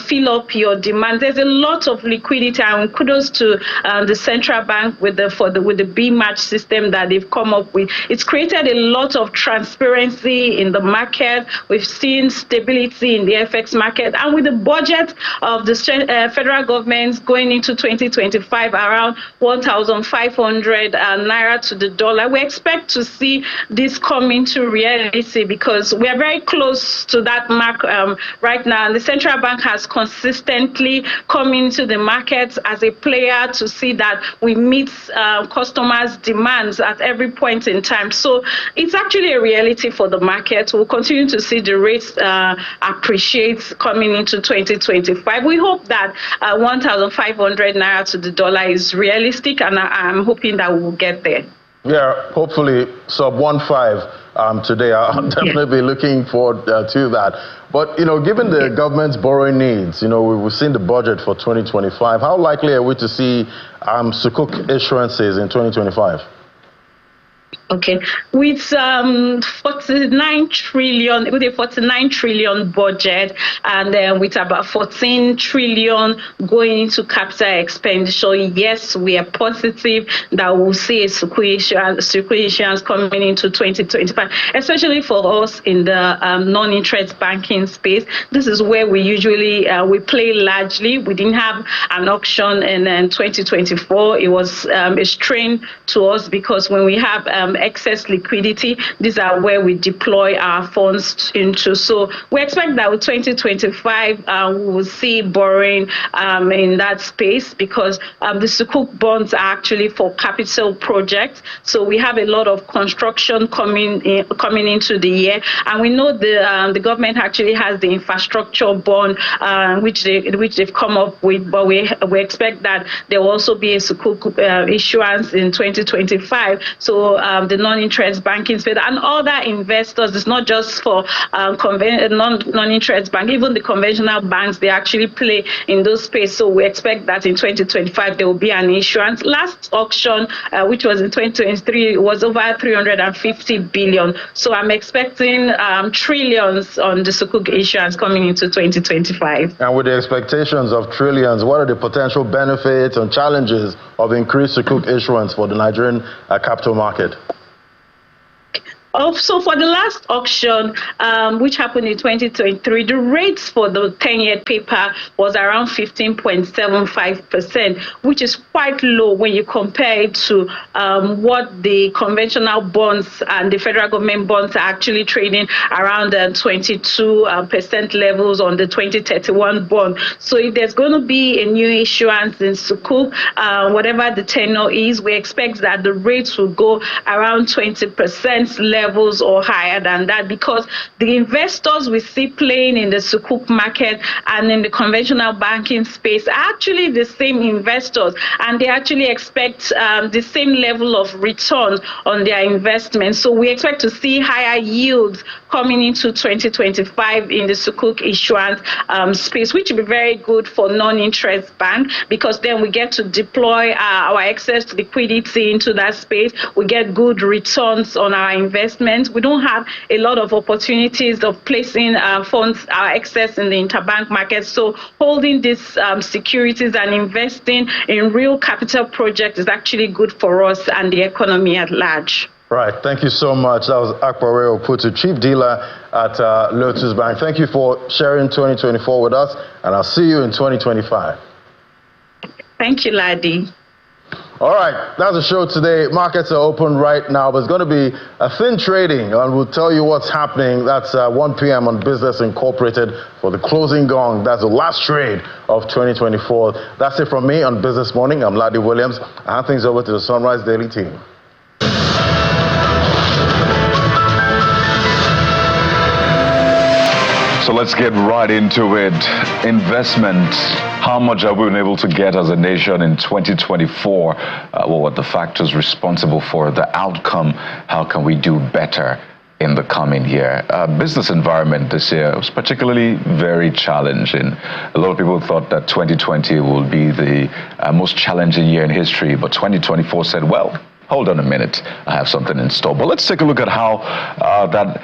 fill up your demand, there's a lot of liquidity. And kudos to the central bank with the B-match system that they've come up with. It's created a lot of transparency in the market. We've seen stability in the FX market, and with the budget of the federal government going into 2025 around 1,500 naira to the dollar, we expect to see this come into reality because we are very close to that mark right now. And the central bank has consistently come into the market as a player to see that we meet customers' demands at every point in time. So it's actually a reality for the market. We'll continue to see the rates appreciate coming into 2025. We hope that 1,500 naira to the dollar is realistic, and I'm hoping that we'll get there. Yeah, hopefully sub 1.5 today. I'll definitely be looking forward to that. But, given the government's borrowing needs, we've seen the budget for 2025. How likely are we to see Sukuk issuances in 2025? Okay, with 49 trillion, with a 49 trillion budget, and with about 14 trillion going into capital expenditure, yes, we are positive that we'll see a circulation coming into 2025, especially for us in the non-interest banking space. This is where we usually we play largely. We didn't have an auction in 2024. It was a strain to us because when we have excess liquidity, these are where we deploy our funds into. So we expect that with 2025, we will see borrowing in that space because the Sukuk bonds are actually for capital projects. So we have a lot of construction coming into the year, and we know the government actually has the infrastructure bond which they've come up with. But we expect that there will also be a Sukuk issuance in 2025. So the non-interest banking space and other investors, it's not just for non-interest bank, even the conventional banks, they actually play in those space. So we expect that in 2025 there will be an issuance. Last auction, which was in 2023, was over 350 billion. So I'm expecting trillions on the Sukuk issuance coming into 2025. And with the expectations of trillions, what are the potential benefits and challenges of increased Sukuk issuance for the Nigerian capital market? So for the last auction, which happened in 2023, the rates for the 10-year paper was around 15.75%, which is quite low when you compare it to what the conventional bonds and the federal government bonds are actually trading around 22% levels on the 2031 bond. So if there's going to be a new issuance in Sukuk, whatever the tenor is, we expect that the rates will go around 20% level levels or higher than that, because the investors we see playing in the sukuk market and in the conventional banking space are actually the same investors, and they actually expect the same level of return on their investment. So we expect to see higher yields coming into 2025 in the sukuk issuance space, which will be very good for non-interest bank, because then we get to deploy our excess liquidity into that space. We get good returns on our investments. We don't have a lot of opportunities of placing funds, our excess in the interbank market. So holding these securities and investing in real capital projects is actually good for us and the economy at large. Right. Thank you so much. That was Akpare Oputu, Chief Dealer at Lotus Bank. Thank you for sharing 2024 with us, and I'll see you in 2025. Thank you, Ladi. All right, that's the show today. Markets are open right now, but it's going to be a thin trading, and we'll tell you what's happening. That's 1 p.m. on Business Incorporated for the closing gong. That's the last trade of 2024. That's it from me on Business Morning. I'm Ladi Williams. I hand things over to the Sunrise Daily team. So let's get right into it. Investment. How much have we been able to get as a nation in 2024? What were the factors responsible for the outcome? How can we do better in the coming year? Business environment this year was particularly very challenging. A lot of people thought that 2020 will be the most challenging year in history, but 2024 said, well, hold on a minute, I have something in store. But let's take a look at how that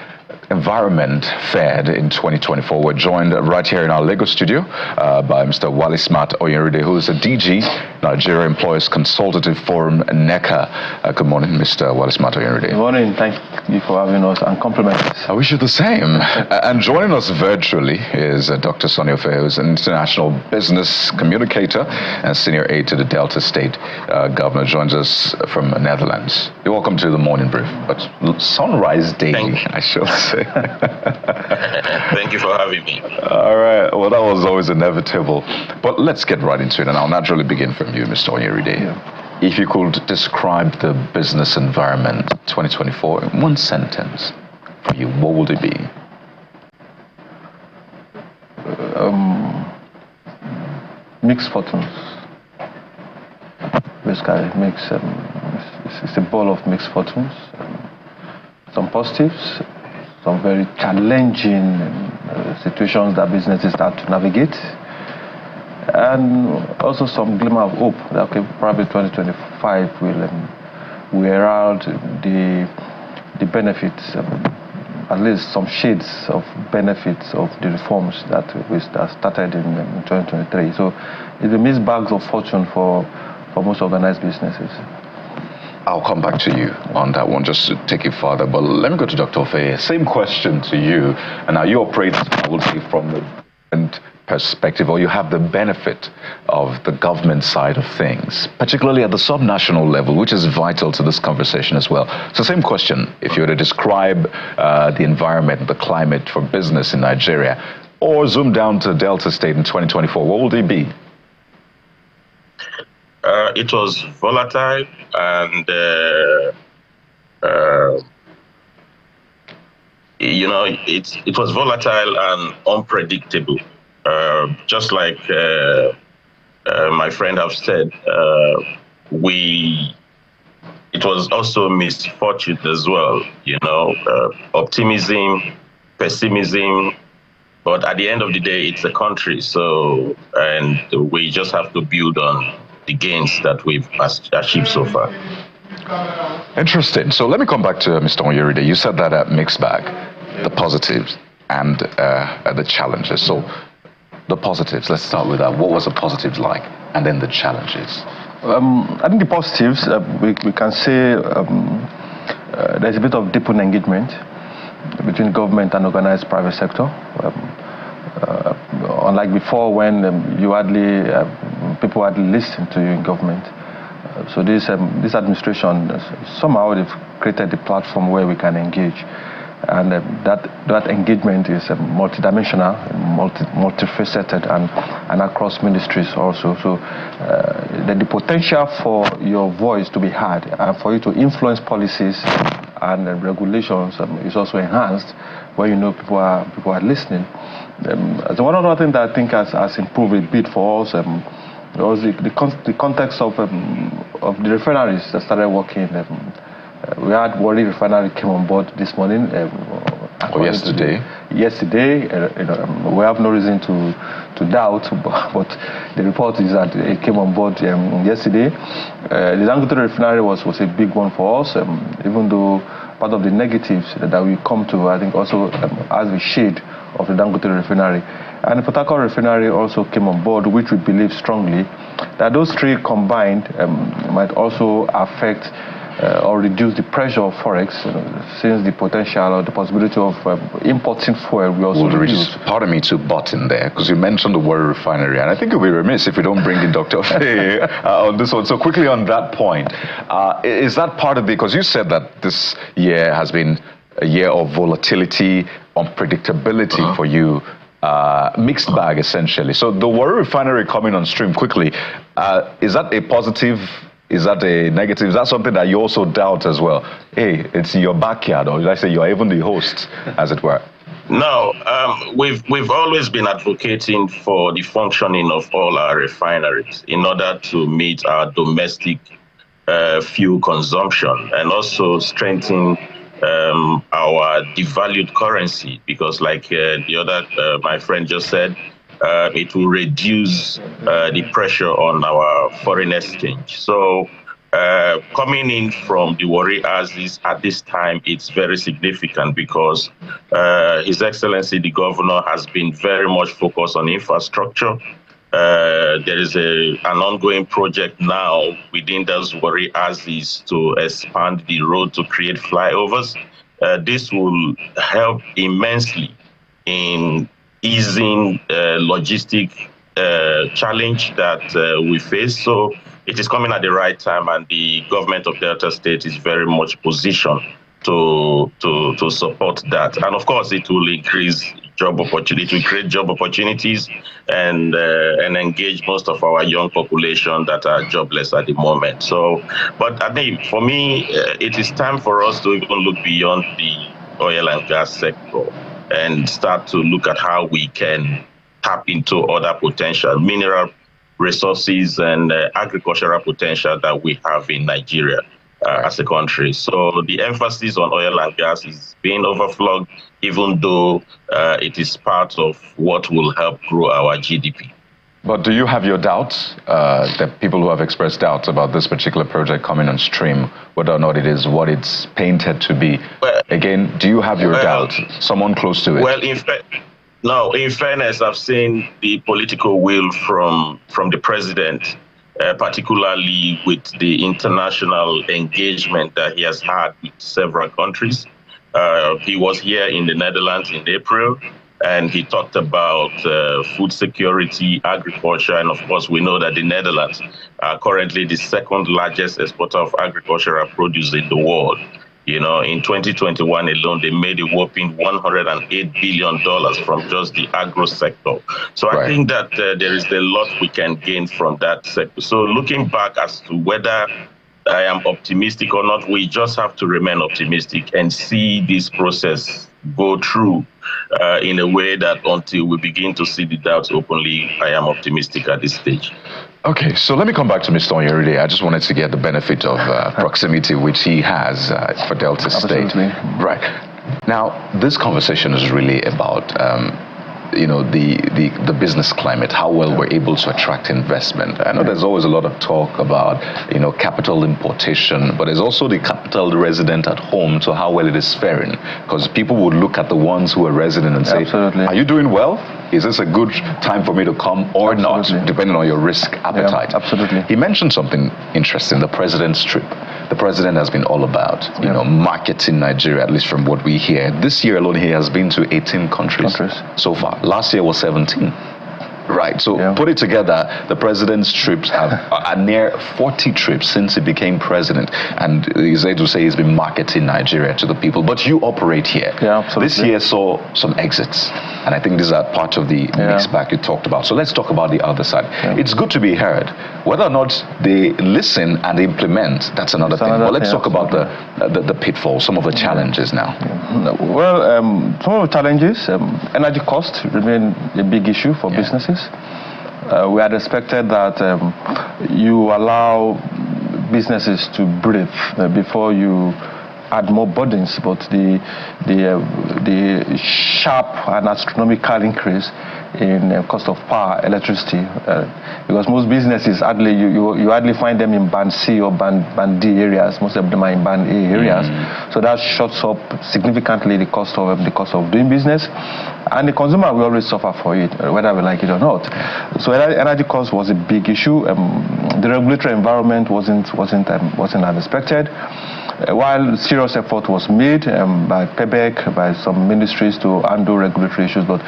environment fared in 2024. We're joined right here in our Lagos studio by Mr. Wale Smart Oyenride, who is a DG, Nigeria Employers Consultative Forum, NECA. Good morning, Mr. Wale Smart Oyenride. Good morning. Thank you for having us and compliments. I wish you the same. And joining us virtually is Dr. Sonny Ofe, who is an international business communicator and senior aide to the Delta State Governor. Joins us from the Netherlands. You're welcome to the morning brief, but Sunrise Daily, I shall say. Thank you for having me. All right. Well, that was always inevitable. But let's get right into it, and I'll naturally begin from you, Mr. Oyenride. Yeah. If you could describe the business environment 2024 in one sentence for you, what would it be? Mixed fortunes. Basically, it's a ball of mixed fortunes. Some positives, some very challenging situations that businesses start to navigate, and also some glimmer of hope that probably 2025 will herald the benefits, at least some shades of benefits of the reforms that started in 2023. So it's a mixed bag of fortune for most organized businesses. I'll come back to you on that one just to take it further, but let me go to Dr. Ofe. Same question to you. And now you operate, I would say, from the government perspective, or you have the benefit of the government side of things, particularly at the subnational level, which is vital to this conversation as well. So same question, if you were to describe the environment, the climate for business in Nigeria, or zoom down to Delta State in 2024, what would it be? It was volatile and, it was volatile and unpredictable. Just like my friend have said, it was also misfortune as well, optimism, pessimism, but at the end of the day, it's a country. So, and we just have to build on the gains that we've achieved so far. Interesting. So let me come back to Mr. Oyenride. You said that mixed bag, the positives and the challenges. So the positives, let's start with that. What was the positives like? And then the challenges? I think the positives, we can say there's a bit of deepened engagement between government and organized private sector. Unlike before, when people hardly listen to you in government. So this administration, somehow they've created a platform where we can engage. And that engagement is multidimensional, multifaceted, and across ministries also. So the potential for your voice to be heard and for you to influence policies and regulations is also enhanced when you know people are listening. So one other thing that I think has improved a bit for us was the context of the refineries that started working. We had Warri Refinery came on board this morning. Yesterday? Yesterday. We have no reason to doubt, but the report is that it came on board yesterday. The Dangote Refinery was a big one for us, even though part of the negatives that we come to, I think, also has the shade of the Dangote Refinery. And the Port Harcourt Refinery also came on board, which we believe strongly that those three combined might also affect or reduce the pressure of forex, since the potential or the possibility of importing fuel will also reduce. Pardon me to butt in there, because you mentioned the Warri Refinery, and I think it would be remiss if we don't bring in Dr. Faye on this one. So quickly on that point, is that part of because you said that this year has been a year of volatility, unpredictability for you, mixed bag essentially. So the Warri Refinery coming on stream quickly, is that a positive? Is that a negative? Is that something that you also doubt as well? Hey, it's your backyard, or let's say you're even the host, as it were. No, we've always been advocating for the functioning of all our refineries in order to meet our domestic fuel consumption and also strengthen our devalued currency, because like the other my friend just said, it will reduce the pressure on our foreign exchange. So coming in from the Warri Aziz at this time, it's very significant because His Excellency the Governor has been very much focused on infrastructure. There is an ongoing project now within those Warri Aziz to expand the road to create flyovers. This will help immensely in easing logistic challenge that we face. So it is coming at the right time, and the government of Delta State is very much positioned to support that. And of course, it will increase job opportunity, to create job opportunities and engage most of our young population that are jobless at the moment. So, but I think for me, it is time for us to even look beyond the oil and gas sector and start to look at how we can tap into other potential mineral resources and agricultural potential that we have in Nigeria as a country. So the emphasis on oil and gas is being overflogged, even though it is part of what will help grow our GDP. But do you have your doubts, the people who have expressed doubts about this particular project coming on stream, whether or not it is what it's painted to be? Well, again, do you have your doubts? Someone close to it? Well, in fairness, I've seen the political will from the president, particularly with the international engagement that he has had with several countries. He was here in the Netherlands in April, and he talked about food security, agriculture, and of course we know that the Netherlands are currently the second largest exporter of agricultural produce in the world. You know, in 2021 alone, they made a whopping $108 billion from just the agro sector. So I think that there is a lot we can gain from that sector. So looking back as to whether I am optimistic or not, we just have to remain optimistic and see this process go through in a way that until we begin to see the doubts openly, I am optimistic at this stage. Okay, so let me come back to Mr. Onyeride. I just wanted to get the benefit of proximity which he has for Delta State. Right. Now, this conversation is really about you know, the business climate, how well we're able to attract investment. I know there's always a lot of talk about, you know, capital importation, but there's also the capital resident at home to how well it is faring, because people would look at the ones who are resident and say, are you doing well? Is this a good time for me to come or not, depending on your risk appetite? Absolutely. He mentioned something interesting, the president's trip. The president has been all about, you know, marketing Nigeria, at least from what we hear. This year alone, he has been to 18 countries so far. Last year was 17. Right, so put it together, the president's trips are near 40 trips since he became president. And he's able to say he's been marketing Nigeria to the people. But you operate here. Yeah, absolutely. This year saw some exits. And I think these are part of the mixed bag you talked about. So let's talk about the other side. It's good to be heard. Whether or not they listen and implement, that's another thing. But let's talk about the pitfalls, some of the challenges now. Well, some of the challenges, energy costs remain a big issue for businesses. We had expected that you allow businesses to breathe before you add more burdens, but the sharp and astronomical increase in cost of power, electricity, because most businesses hardly you hardly find them in band C or band D areas. Most of them are in band A areas. So that shuts up significantly the cost of doing business, and the consumer will always suffer for it, whether we like it or not. So energy cost was a big issue. The regulatory environment wasn't as expected. While serious effort was made by PEBEC, by some ministries to handle regulatory issues, but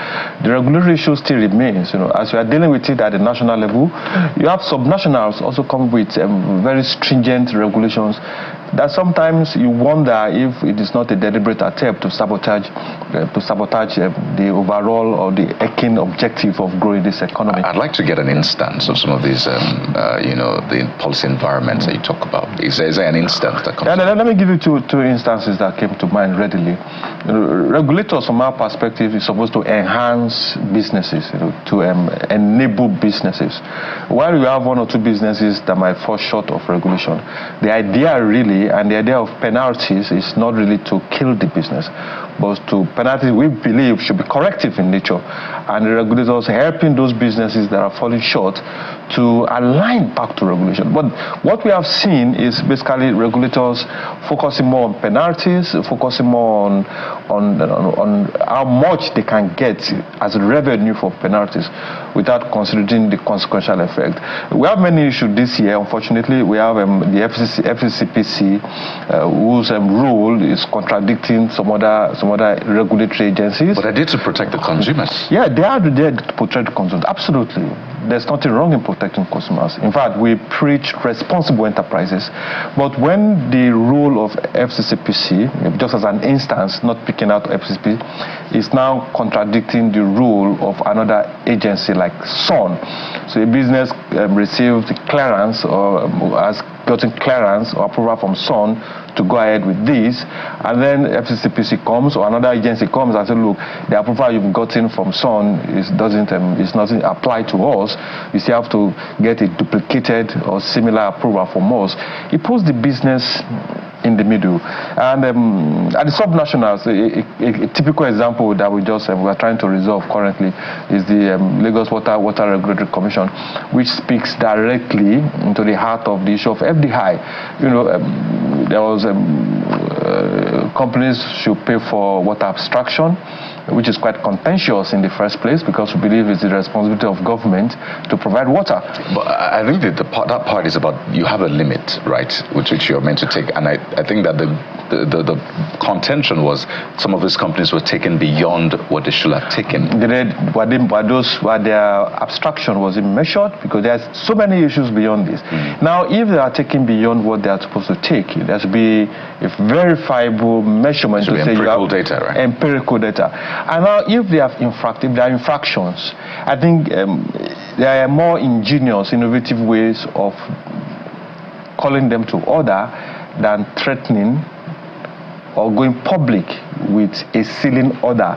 the regulatory issue still remains. As we are dealing with it at the national level, you have subnationals also come with very stringent regulations that sometimes you wonder if it is not a deliberate attempt to sabotage the overall or the aching objective of growing this economy. I'd like to get an instance of some of these, the policy environments that you talk about. Is there an instance that comes? Let me give you two instances that came to mind readily. Regulators, from our perspective, is supposed to enhance businesses, to enable businesses. While you have one or two businesses that might fall short of regulation, the idea really and the idea of penalties is not really to kill the business, but to penalties we believe should be corrective in nature, and the regulators helping those businesses that are falling short to align back to regulation. But what we have seen is basically regulators focusing more on penalties, focusing more on how much they can get as revenue for penalties without considering the consequential effect. We have many issues this year, unfortunately. We have the FCCPC, whose rule is contradicting some other regulatory agencies. But they did to protect the consumers. Yeah, they are there to protect the consumers, absolutely. There's nothing wrong in protecting consumers. In fact, we preach responsible enterprises. But when the rule of FCCPC, just as an instance, not picking out FCCPC, is now contradicting the rule of another agency like SON. So a business received clearance or has gotten clearance or approval from SON to go ahead with this, and then FCCPC comes or another agency comes and says, look, the approval you've gotten from SON is not apply to us. You still have to get a duplicated or similar approval from us. It puts the business in the middle. And at the subnationals, a typical example that we are trying to resolve currently is the Lagos Water Regulatory Commission, which speaks directly into the heart of the issue of FDI. There was companies should pay for water abstraction, which is quite contentious in the first place because we believe it's the responsibility of government to provide water. But I think that that part is about you have a limit, right, which you're meant to take. And I think that the contention was some of these companies were taken beyond what they should have taken. Their abstraction was measured, because there's so many issues beyond this. Now, if they are taking beyond what they are supposed to take, there should be a verifiable measurement to say empirical data, right? Empirical data. And now, if they are infractions, I think there are more ingenious, innovative ways of calling them to order than threatening or going public with a ceiling order,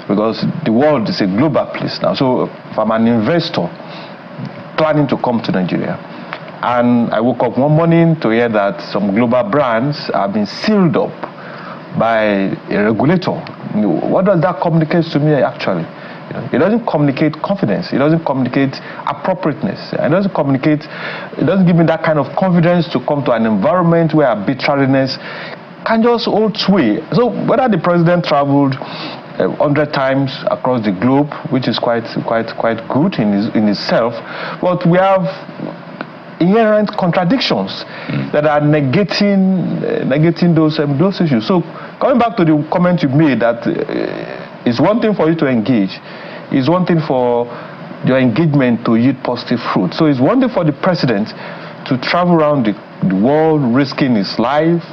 because the world is a global place now. So if I'm an investor planning to come to Nigeria, and I woke up one morning to hear that some global brands have been sealed up by a regulator, what does that communicate to me actually? It doesn't communicate confidence. It doesn't communicate appropriateness. It doesn't give me that kind of confidence to come to an environment where arbitrariness can just hold sway. So whether the president traveled 100 times across the globe, which is quite good in itself, but we have inherent contradictions that are negating those issues. So coming back to the comment you made, that it's one thing for you to engage, it's one thing for your engagement to yield positive fruit. So it's one thing for the president to travel around the the world, risking its life,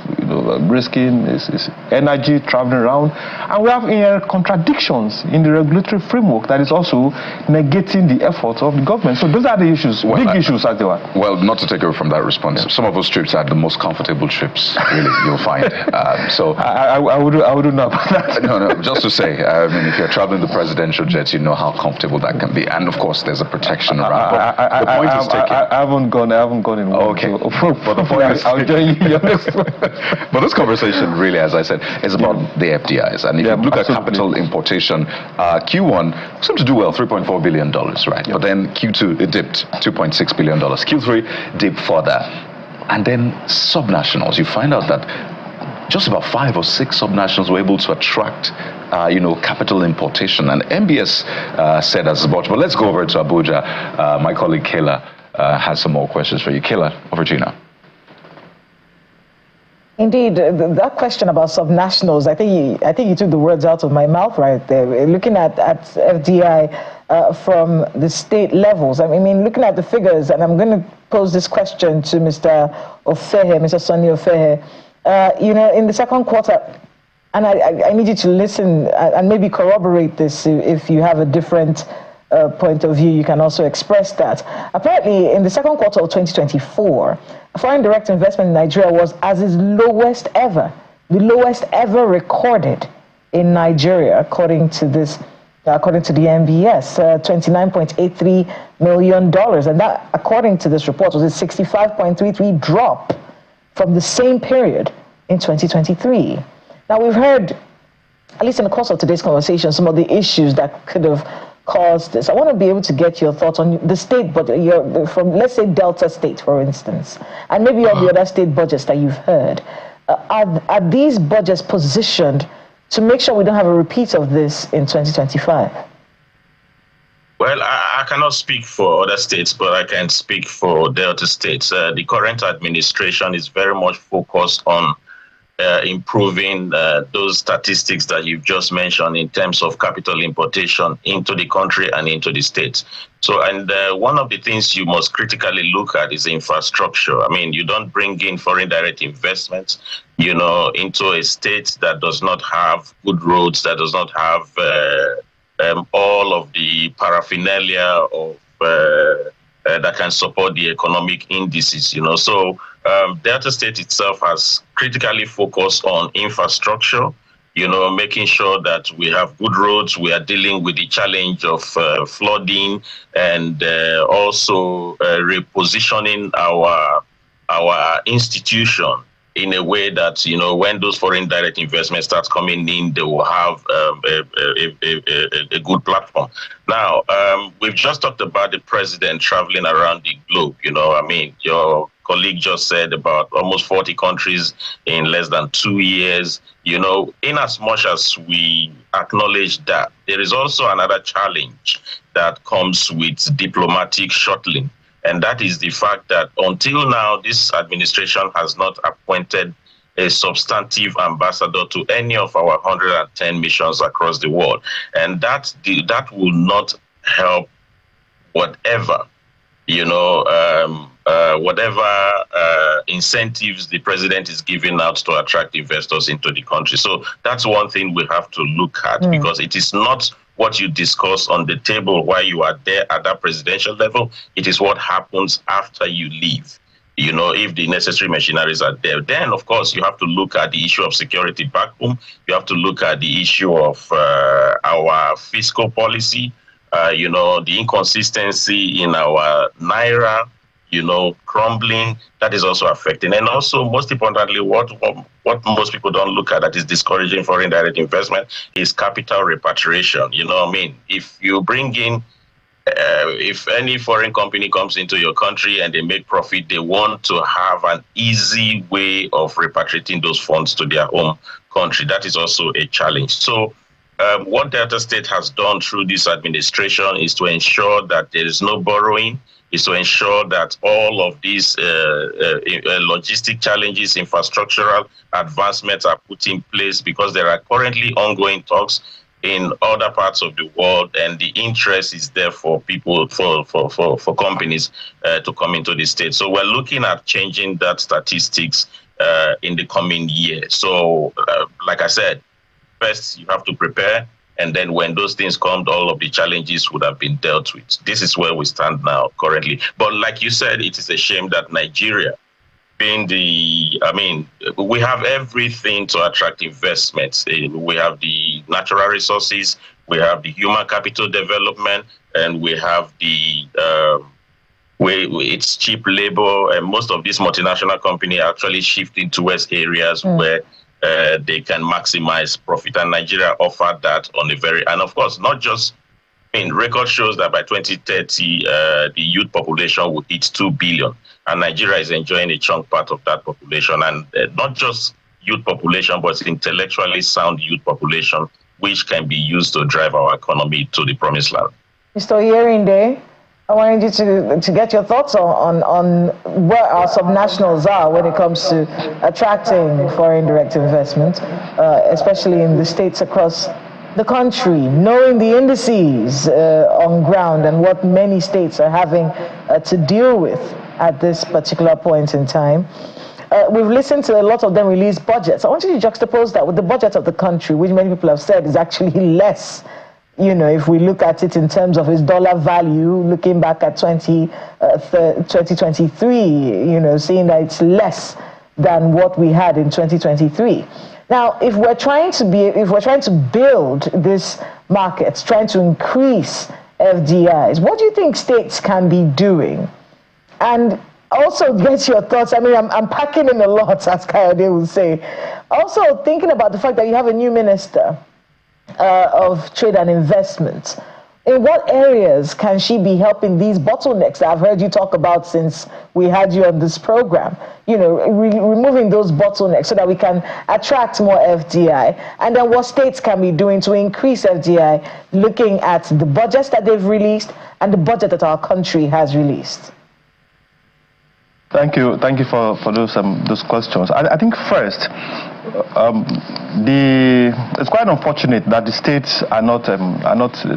risking its energy, traveling around. And we have contradictions in the regulatory framework that is also negating the efforts of the government. So those are the issues, big issues as they were. Well, not to take away from that response, some of those trips are the most comfortable trips, really, you'll find. So I wouldn't know about that. No, just to say, I mean, if you're traveling the presidential jets, you know how comfortable that can be. And of course, there's a protection around. But the point is taken. I haven't gone in one. Okay. But the point is, I'll join you. But this conversation really, as I said, is about the FDIs. And if you look at capital importation, Q1 seemed to do well, $3.4 billion, right? But then Q2, it dipped $2.6 billion. Q3 dipped further. And then subnationals, you find out that just about 5 or 6 subnationals were able to attract capital importation. And MBS said as much. But let's go over to Abuja. My colleague Kayla has some more questions for you. Kayla, over to you now. Indeed, that question about subnationals, I think you took the words out of my mouth right there. Looking at FDI from the state levels, I mean, looking at the figures, and I'm going to pose this question to Mr. Ofehe, Mr. Sonny Ofehe. In the second quarter, and I need you to listen and maybe corroborate this if you have a different point of view, you can also express that. Apparently, in the second quarter of 2024, foreign direct investment in Nigeria was as its lowest ever, the lowest ever recorded in Nigeria, according to the MBS, $29.83 million. And that, according to this report, was a 65.33 drop from the same period in 2023. Now, we've heard, at least in the course of today's conversation, some of the issues that could have caused this. I want to be able to get your thoughts on the state budget, from, let's say, Delta State, for instance, and maybe all the other state budgets that you've heard. Are these budgets positioned to make sure we don't have a repeat of this in 2025? Well, I cannot speak for other states, but I can speak for Delta states. The current administration is very much focused on improving those statistics that you've just mentioned in terms of capital importation into the country and into the states. So, and one of the things you must critically look at is infrastructure. I mean, you don't bring in foreign direct investments, into a state that does not have good roads, that does not have all of the paraphernalia of that can support the economic indices, So Delta State itself has critically focused on infrastructure, making sure that we have good roads. We are dealing with the challenge of flooding and also repositioning our institution in a way that, when those foreign direct investments start coming in, they will have a good platform. Now, we've just talked about the president traveling around the globe. Your colleague just said about almost 40 countries in less than 2 years. In as much as we acknowledge that, there is also another challenge that comes with diplomatic shuttling. And that is the fact that until now, this administration has not appointed a substantive ambassador to any of our 110 missions across the world. And that will not help whatever, incentives the president is giving out to attract investors into the country. So that's one thing we have to look at, because it is not what you discuss on the table while you are there at that presidential level. It is what happens after you leave. If the necessary machineries are there, then of course you have to look at the issue of security back home. You have to look at the issue of our fiscal policy, the inconsistency in our Naira, crumbling, that is also affecting. And also, most importantly, what most people don't look at that is discouraging foreign direct investment is capital repatriation. If you bring in, if any foreign company comes into your country and they make profit, they want to have an easy way of repatriating those funds to their home country. That is also a challenge. So what Delta State has done through this administration is to ensure that there is no borrowing, is to ensure that all of these logistic challenges, infrastructural advancements are put in place, because there are currently ongoing talks in other parts of the world, and the interest is there for people, for companies to come into the state. So we're looking at changing that statistics in the coming year. So, like I said, first you have to prepare, and then when those things come, all of the challenges would have been dealt with. This is where we stand now currently. But like you said, it is a shame that Nigeria, being we have everything to attract investments. We have the natural resources, we have the human capital development, and we have the it's cheap labor, and most of these multinational companies are actually shifting towards areas where they can maximize profit, and Nigeria offered that on a and of course, not just, record shows that by 2030, the youth population will hit 2 billion, and Nigeria is enjoying a chunk part of that population, and not just youth population, but intellectually sound youth population, which can be used to drive our economy to the promised land. Mr. Yerinde, I wanted you to get your thoughts on where our subnationals are when it comes to attracting foreign direct investment, especially in the states across the country, knowing the indices on ground and what many states are having to deal with at this particular point in time. We've listened to a lot of them release budgets. I want you to juxtapose that with the budget of the country, which many people have said is actually less. If we look at it in terms of its dollar value, looking back at 2023, seeing that it's less than what we had in 2023. Now, if we're trying to build this market, trying to increase FDIs, what do you think states can be doing? And also get your thoughts. I'm packing in a lot, as Kayode would say. Also thinking about the fact that you have a new minister of trade and investment. In what areas can she be helping these bottlenecks that I've heard you talk about since we had you on this program? Removing those bottlenecks so that we can attract more FDI. And then what states can be doing to increase FDI, looking at the budgets that they've released and the budget that our country has released. Thank you for those questions. I think first, it's quite unfortunate that the states are not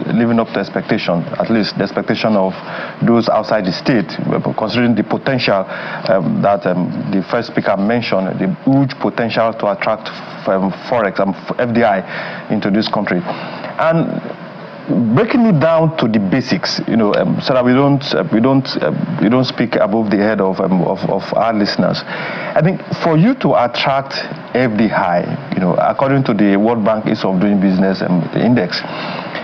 living up to expectation, at least the expectation of those outside the state, considering the potential that the first speaker mentioned, the huge potential to attract forex and FDI into this country. And breaking it down to the basics, so that we don't speak above the head of our listeners. I think for you to attract FDI, according to the World Bank Ease of Doing Business Index,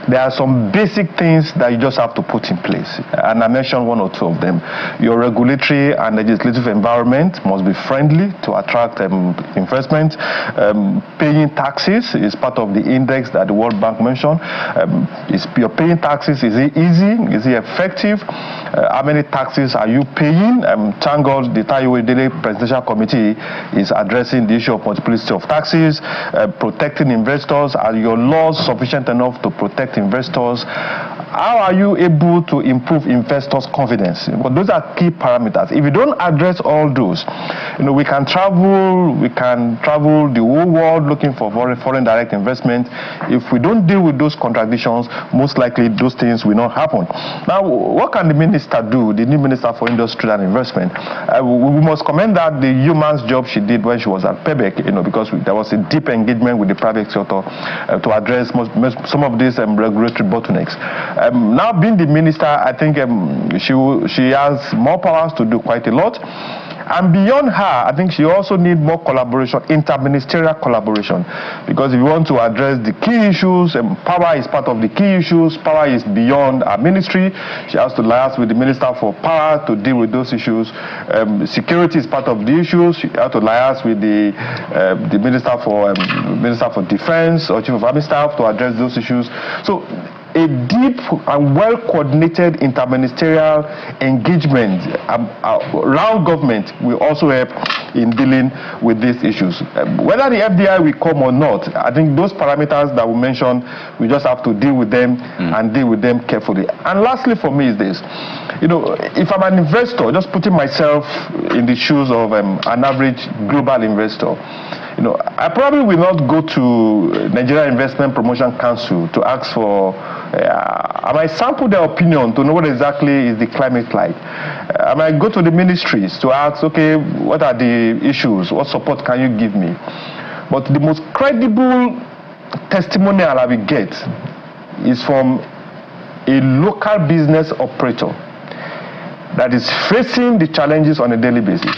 there are some basic things that you just have to put in place. And I mentioned one or two of them. Your regulatory and legislative environment must be friendly to attract investment. Paying taxes is part of the index that the World Bank mentioned. You're paying taxes, is it easy? Is it effective? How many taxes are you paying? Thank God the Tayo Daily Presidential Committee is addressing the issue of multiplicity of taxes, protecting investors. Are your laws sufficient enough to protect investors? How are you able to improve investors' confidence? Because those are key parameters. If you don't address all those, we can travel the whole world looking for foreign direct investment. If we don't deal with those contradictions, most likely those things will not happen. Now, what can the minister do, the new minister for industry and investment? We must commend that the human's job she did when she was at PEBEC, because there was a deep engagement with the private sector to address some of these regulatory bottlenecks. Now being the minister, I think she has more powers to do quite a lot. And beyond her, I think she also needs more collaboration, interministerial collaboration. Because if you want to address the key issues, power is part of the key issues. Power is beyond her ministry. She has to liaise with the Minister for Power to deal with those issues. Security is part of the issues. She has to liaise with the Minister for Defense or Chief of Army Staff to address those issues. So a deep and well-coordinated interministerial engagement around government will also help in dealing with these issues. Whether the FDI will come or not, I think those parameters that we mentioned, we just have to deal with them and deal with them carefully. And lastly for me is this, if I'm an investor, just putting myself in the shoes of an average global investor, I probably will not go to Nigeria Investment Promotion Council to ask for, I might sample their opinion to know what exactly is the climate like. I might go to the ministries to ask, okay, what are the issues? What support can you give me? But the most credible testimonial I will get is from a local business operator that is facing the challenges on a daily basis.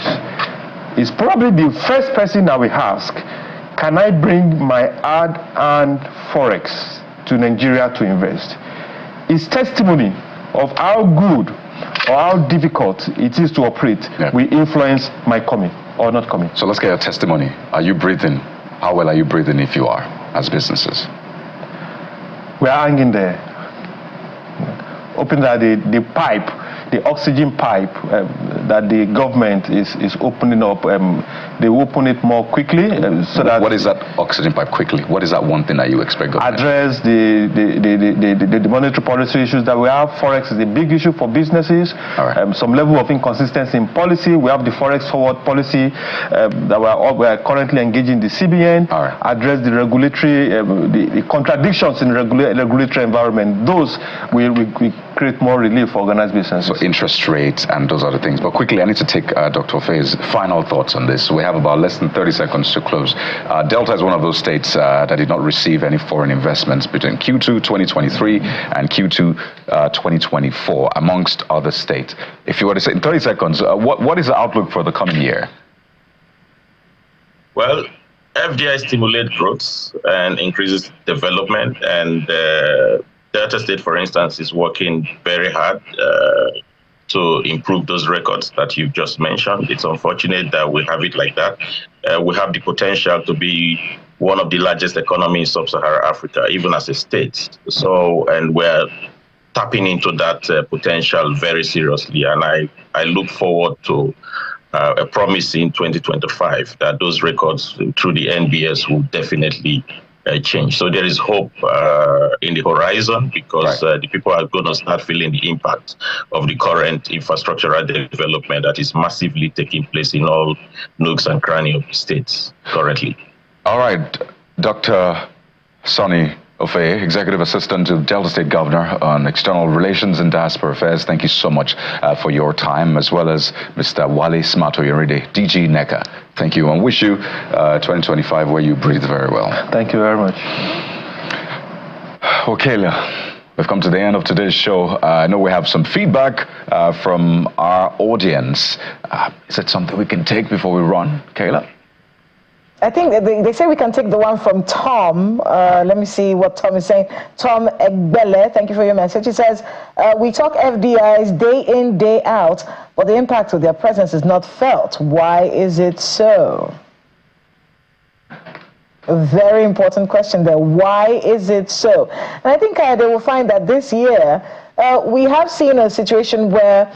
Is probably the first person I will ask, can I bring my hard-earned forex to Nigeria to invest? It's testimony of how good or how difficult it is to operate will influence my coming or not coming. So let's get a testimony. Are you breathing? How well are you breathing if you are, as businesses? We are hanging there. Open the pipe, the oxygen pipe that the government is opening up. They open it more quickly. So that what is that oxygen pipe quickly? What is that one thing that you expect government? Address the monetary policy issues that we have. Forex is a big issue for businesses. Some level of inconsistency in policy. We have the forex forward policy that we are currently engaging the CBN. Address the regulatory, the contradictions in regulatory environment. Those will create more relief for organized businesses. So interest rates and those other things. But quickly, I need to take Dr. Ofe's final thoughts on this. We have about less than 30 seconds to close. Delta is one of those states that did not receive any foreign investments between Q2 2023 and Q2 2024, amongst other states. If you were to say in 30 seconds, what is the outlook for the coming year? Well, FDI stimulates growth and increases development, and Delta State, for instance, is working very hard to improve those records that you've just mentioned. It's unfortunate that we have it like that. We have the potential to be one of the largest economies in sub-Saharan Africa, even as a state. So, and we're tapping into that potential very seriously. And I look forward to a promise in 2025 that those records through the NBS will definitely change. So there is hope in the horizon, because the people are going to start feeling the impact of the current infrastructural development that is massively taking place in all nooks and crannies of the states currently. All right, Dr. Sonny Ofe, Executive Assistant to Delta State Governor on External Relations and Diaspora Affairs, thank you so much for your time, as well as Mr. Wale Smato-Yoride, DG NECA. Thank you, and wish you 2025 where you breathe very well. Thank you very much. Okay, we've come to the end of today's show. I know we have some feedback from our audience. Is it something we can take before we run, Kayla? I think they say we can take the one from Tom. Let me see what Tom is saying. Tom Egbele, thank you for your message. He says, we talk FDIs day in, day out, but the impact of their presence is not felt. Why is it so? A very important question there. Why is it so? And I think they will find that this year, we have seen a situation where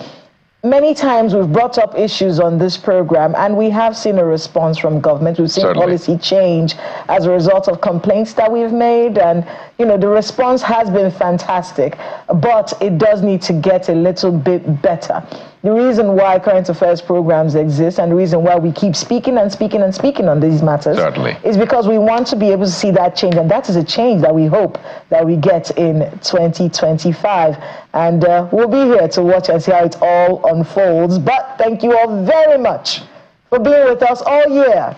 many times we've brought up issues on this program, and we have seen a response from government. We've seen policy change as a result of complaints that we've made, and the response has been fantastic, but it does need to get a little bit better. The reason why current affairs programs exist, and the reason why we keep speaking and speaking and speaking on these matters, is because we want to be able to see that change, and that is a change that we hope that we get in 2025. And we'll be here to watch and see how it all unfolds. But thank you all very much for being with us all year.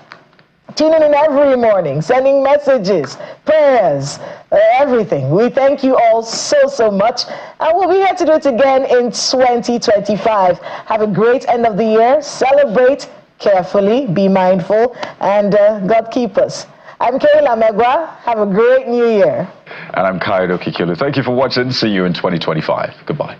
Tuning in every morning, sending messages, prayers, everything. We thank you all so much. And we'll be here to do it again in 2025. Have a great end of the year. Celebrate carefully. Be mindful. And God keep us. I'm Kayla Megwa. Have a great new year. And I'm Kaido Kikilu. Thank you for watching. See you in 2025. Goodbye.